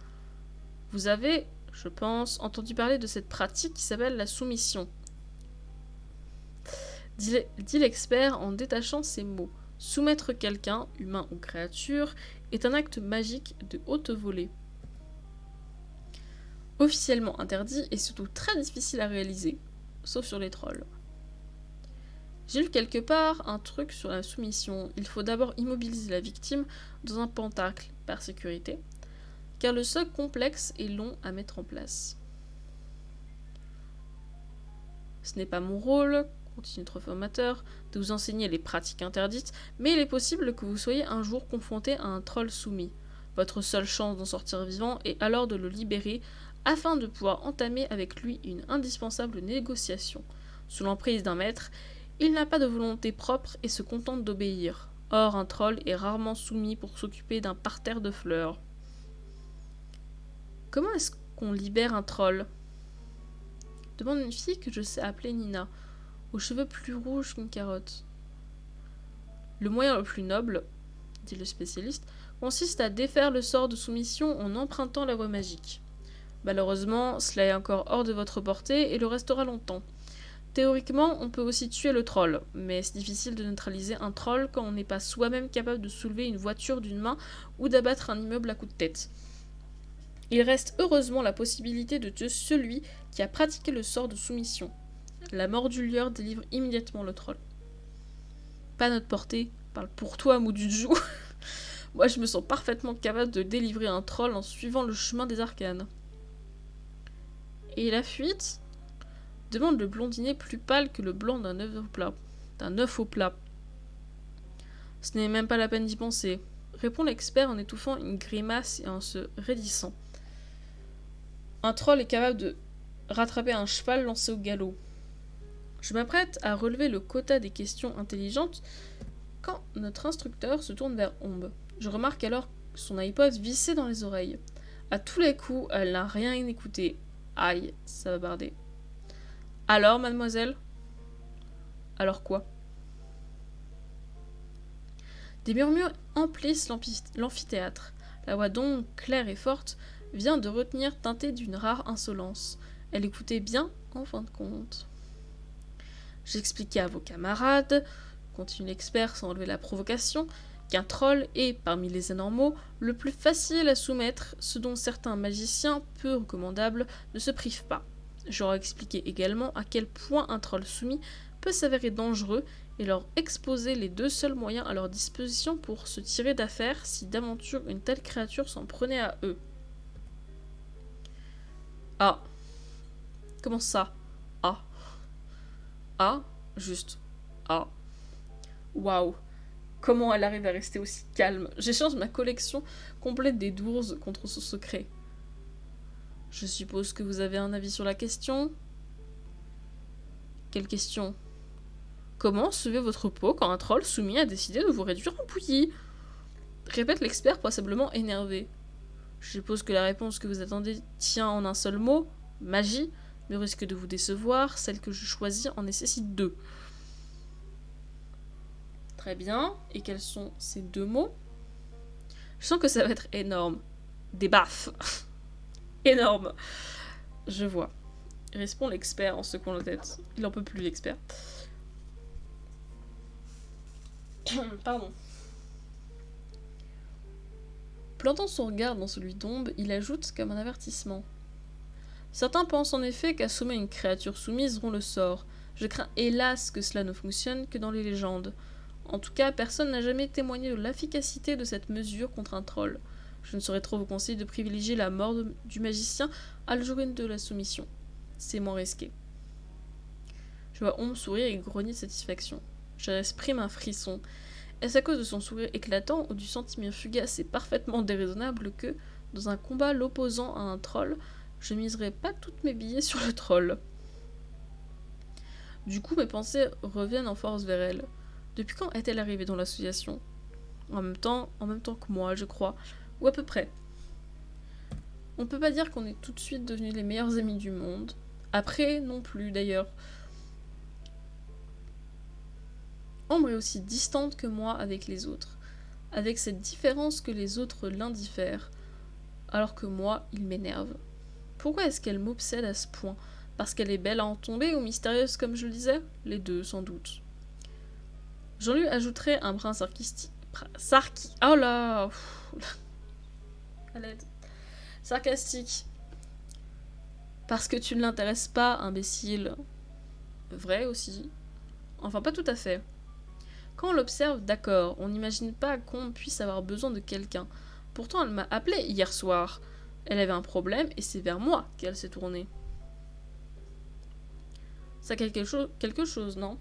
Vous avez, je pense, entendu parler de cette pratique qui s'appelle la soumission. Dit l'expert en détachant ses mots. Soumettre quelqu'un, humain ou créature, est un acte magique de haute volée. Officiellement interdit et surtout très difficile à réaliser, sauf sur les trolls. J'ai lu quelque part un truc sur la soumission. Il faut d'abord immobiliser la victime dans un pentacle, par sécurité, car le socle complexe est long à mettre en place. Ce n'est pas mon rôle, continue notre formateur, de vous enseigner les pratiques interdites, mais il est possible que vous soyez un jour confronté à un troll soumis. Votre seule chance d'en sortir vivant est alors de le libérer afin de pouvoir entamer avec lui une indispensable négociation. Sous l'emprise d'un maître, il n'a pas de volonté propre et se contente d'obéir. Or, un troll est rarement soumis pour s'occuper d'un parterre de fleurs. Comment est-ce qu'on libère un troll ? Demande une fille que je sais appeler Nina, aux cheveux plus rouges qu'une carotte. Le moyen le plus noble, dit le spécialiste, consiste à défaire le sort de soumission en empruntant la voie magique. Malheureusement, cela est encore hors de votre portée et le restera longtemps. Théoriquement, on peut aussi tuer le troll, mais c'est difficile de neutraliser un troll quand on n'est pas soi-même capable de soulever une voiture d'une main ou d'abattre un immeuble à coups de tête. Il reste heureusement la possibilité de tuer celui qui a pratiqué le sort de soumission. La mort du lieur délivre immédiatement le troll. Pas notre portée, parle pour toi, Mouduju. Moi, je me sens parfaitement capable de délivrer un troll en suivant le chemin des arcanes. Et la fuite ? Demande le blondinet plus pâle que le blanc d'un œuf au plat. Ce n'est même pas la peine d'y penser, répond l'expert en étouffant une grimace et en se raidissant. Un troll est capable de rattraper un cheval lancé au galop. Je m'apprête à relever le quota des questions intelligentes quand notre instructeur se tourne vers Ombe. Je remarque alors son iPod vissé dans les oreilles. À tous les coups, elle n'a rien écouté. Aïe, ça va barder. Alors, mademoiselle ? Alors quoi ? Des murmures emplissent l'amphithéâtre. La voix d'Ombe, claire et forte, vient de retenir teintée d'une rare insolence. Elle écoutait bien, en fin de compte. J'expliquais à vos camarades, continue l'expert sans enlever la provocation, qu'un troll est, parmi les anormaux, le plus facile à soumettre, ce dont certains magiciens, peu recommandables, ne se privent pas. J'aurais expliqué également à quel point un troll soumis peut s'avérer dangereux et leur exposer les deux seuls moyens à leur disposition pour se tirer d'affaire si d'aventure une telle créature s'en prenait à eux. Ah. Comment ça ? Ah. Ah. Juste. Ah. Waouh. Comment elle arrive à rester aussi calme ? J'échange ma collection complète des dours contre son secret. Je suppose que vous avez un avis sur la question ? Quelle question ? Comment sauver votre peau quand un troll soumis a décidé de vous réduire en bouillie ? Répète l'expert passablement énervé. Je suppose que la réponse que vous attendez tient en un seul mot, magie, mais au risque de vous décevoir, celle que je choisis en nécessite deux. Très bien, et quels sont ces deux mots ? Je sens que ça va être énorme. Des baffes. Énorme. Je vois. Répond l'expert en secouant la tête. Il en peut plus, l'expert. Pardon. Plantant son regard dans celui d'Ombe, il ajoute comme un avertissement. Certains pensent en effet qu'assommer une créature soumise rompt le sort. Je crains hélas que cela ne fonctionne que dans les légendes. En tout cas, personne n'a jamais témoigné de l'efficacité de cette mesure contre un troll. Je ne saurais trop vous conseiller de privilégier la mort du magicien à la journée de la soumission. C'est moins risqué. Je vois Ombe sourire et grogner de satisfaction. J'exprime un frisson. Est-ce à cause de son sourire éclatant ou du sentiment fugace et parfaitement déraisonnable que, dans un combat l'opposant à un troll, je miserai pas toutes mes billets sur le troll ? Du coup, mes pensées reviennent en force vers elle. Depuis quand est-elle arrivée dans l'association ? En même temps que moi, je crois. Ou à peu près. On peut pas dire qu'on est tout de suite devenus les meilleurs amis du monde. Après, non plus, d'ailleurs. Ombre est aussi distante que moi avec les autres, avec cette différence que les autres l'indiffèrent, alors que moi, il m'énerve. Pourquoi est-ce qu'elle m'obsède à ce point ? Parce qu'elle est belle à en tomber ou mystérieuse comme je le disais ? Les deux, sans doute. J'en lui ajouterai un brin oh là à l'aide. Sarcastique. Parce que tu ne l'intéresses pas, imbécile. Vrai aussi. Enfin, pas tout à fait. Quand on l'observe, d'accord, on n'imagine pas qu'on puisse avoir besoin de quelqu'un. Pourtant, elle m'a appelé hier soir. Elle avait un problème et c'est vers moi qu'elle s'est tournée. Ça quelque chose, non ?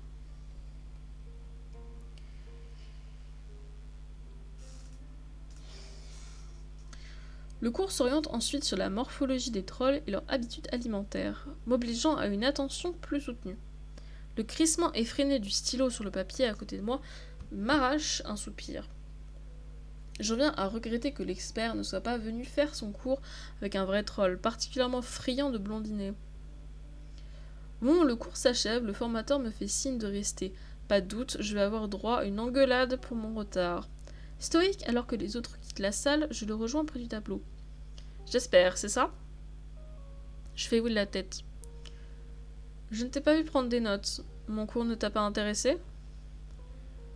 Le cours s'oriente ensuite sur la morphologie des trolls et leurs habitudes alimentaires, m'obligeant à une attention plus soutenue. Le crissement effréné du stylo sur le papier à côté de moi m'arrache un soupir. J'en viens à regretter que l'expert ne soit pas venu faire son cours avec un vrai troll, particulièrement friand de blondinet. Bon, le cours s'achève, le formateur me fait signe de rester. Pas de doute, je vais avoir droit à une engueulade pour mon retard. Stoïque, alors que les autres quittent la salle, je le rejoins près du tableau. J'espère, c'est ça ? Je fais oui de la tête. Je ne t'ai pas vu prendre des notes. Mon cours ne t'a pas intéressé ?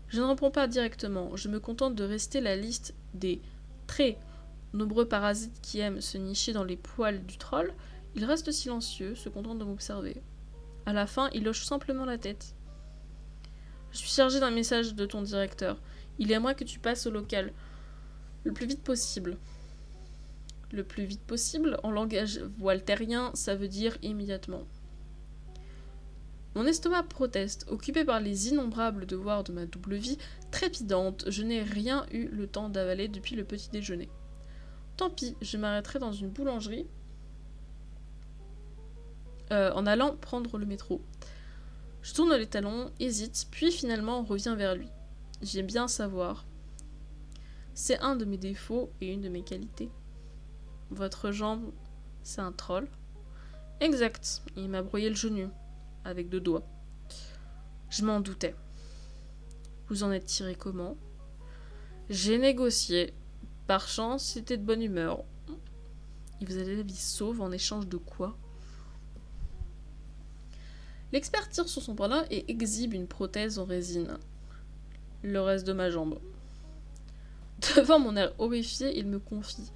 Je ne réponds pas directement, je me contente de rester la liste des très nombreux parasites qui aiment se nicher dans les poils du troll. Il reste silencieux, se contente de m'observer. À la fin, il hoche simplement la tête. Je suis chargé d'un message de ton directeur. Il aimerait que tu passes au local. Le plus vite possible. Le plus vite possible, en langage waltérien, ça veut dire immédiatement. Mon estomac proteste, occupé par les innombrables devoirs de ma double vie, trépidante, je n'ai rien eu le temps d'avaler depuis le petit déjeuner. Tant pis, je m'arrêterai dans une boulangerie en allant prendre le métro. Je tourne les talons, hésite, puis finalement reviens vers lui. J'aime bien savoir. C'est un de mes défauts et une de mes qualités. Votre jambe, c'est un troll ? Exact, il m'a brouillé le genou, avec 2 doigts. Je m'en doutais. Vous en êtes tiré comment ? J'ai négocié. Par chance, c'était de bonne humeur. Et vous avez la vie sauve en échange de quoi ? L'expert tire sur son bras et exhibe une prothèse en résine. Le reste de ma jambe. Devant mon air horrifié, il me confie.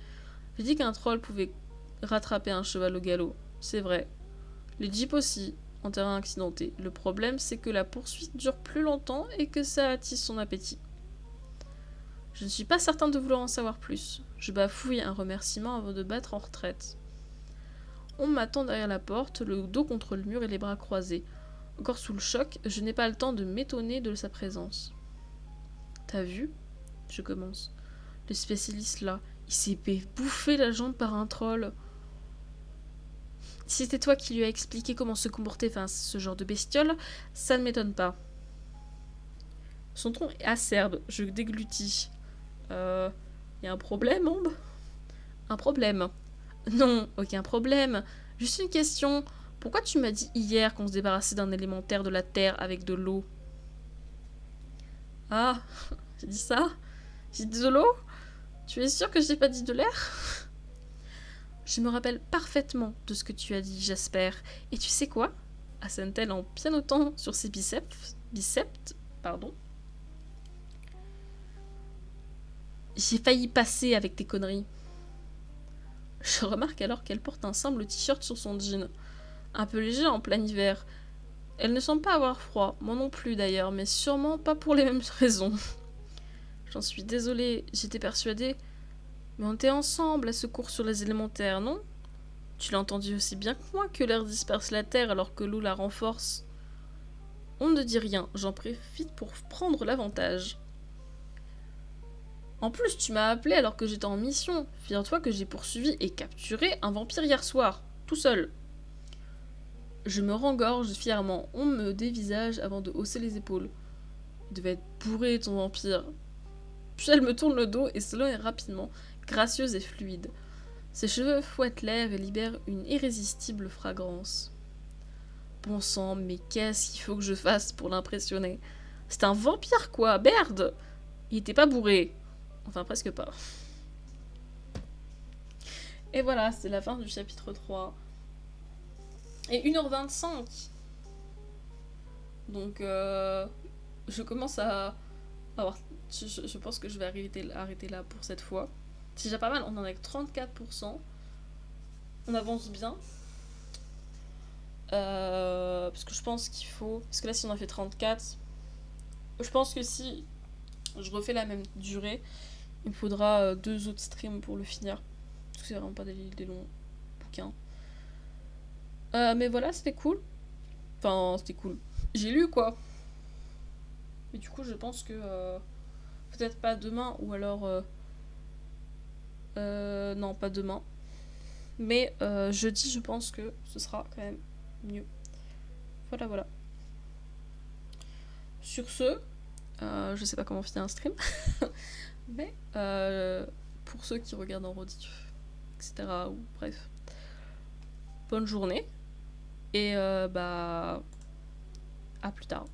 J'ai dit qu'un troll pouvait rattraper un cheval au galop. C'est vrai. Les jeeps aussi, en terrain accidenté. Le problème, c'est que la poursuite dure plus longtemps et que ça attise son appétit. Je ne suis pas certain de vouloir en savoir plus. Je bafouille un remerciement avant de battre en retraite. On m'attend derrière la porte, le dos contre le mur et les bras croisés. Encore sous le choc, je n'ai pas le temps de m'étonner de sa présence. T'as vu ? Je commence. Le spécialiste là, il s'est bouffé la jambe par un troll. Si c'était toi qui lui as expliqué comment se comporter face à ce genre de bestiole, ça ne m'étonne pas. Son ton est acerbe, je déglutis. Y a un problème, Ombre ? Un problème. Non, aucun problème. Juste une question. Pourquoi tu m'as dit hier qu'on se débarrassait d'un élémentaire de la Terre avec de l'eau ? Ah, j'ai dit ça ? J'ai dit de l'eau ? Tu es sûr que j'ai pas dit de l'air ? Je me rappelle parfaitement de ce que tu as dit, j'espère. Et tu sais quoi ? Assène-t-elle en pianotant sur ses biceps, pardon. J'ai failli passer avec tes conneries. Je remarque alors qu'elle porte un simple t-shirt sur son jean, un peu léger en plein hiver. Elle ne semble pas avoir froid, moi non plus d'ailleurs, mais sûrement pas pour les mêmes raisons. J'en suis désolée, j'étais persuadée. Mais on était ensemble à ce cours sur les élémentaires, non ? Tu l'as entendu aussi bien que moi que l'air disperse la terre alors que l'eau la renforce. On ne dit rien, j'en profite pour prendre l'avantage. En plus, tu m'as appelé alors que j'étais en mission. Figure-toi que j'ai poursuivi et capturé un vampire hier soir, tout seul. Je me rengorge fièrement, on me dévisage avant de hausser les épaules. Il devait être bourré, ton vampire. Puis elle me tourne le dos et s'éloigne rapidement, gracieuse et fluide. Ses cheveux fouettent l'air et libèrent une irrésistible fragrance. Bon sang, mais qu'est-ce qu'il faut que je fasse pour l'impressionner ? C'est un vampire quoi, merde ! Il était pas bourré. Enfin, presque pas. Et voilà, c'est la fin du chapitre 3. Et 1h25. Donc, je commence à avoir... Je pense que je vais arrêter là pour cette fois. C'est déjà pas mal, on en a que 34%. On avance bien. Parce que je pense qu'il faut... Parce que là, si on en fait 34, je pense que si je refais la même durée, il me faudra 2 autres streams pour le finir. Parce que c'est vraiment pas des longs bouquins. Mais voilà, c'était cool. Enfin, c'était cool. J'ai lu, quoi. Mais du coup, je pense que... peut-être pas demain, ou alors... non, pas demain. Mais jeudi, je pense que ce sera quand même mieux. Voilà. Sur ce, Je sais pas comment finir un stream. Mais pour ceux qui regardent en rediff, etc. Ou bref, bonne journée. Et bah à plus tard.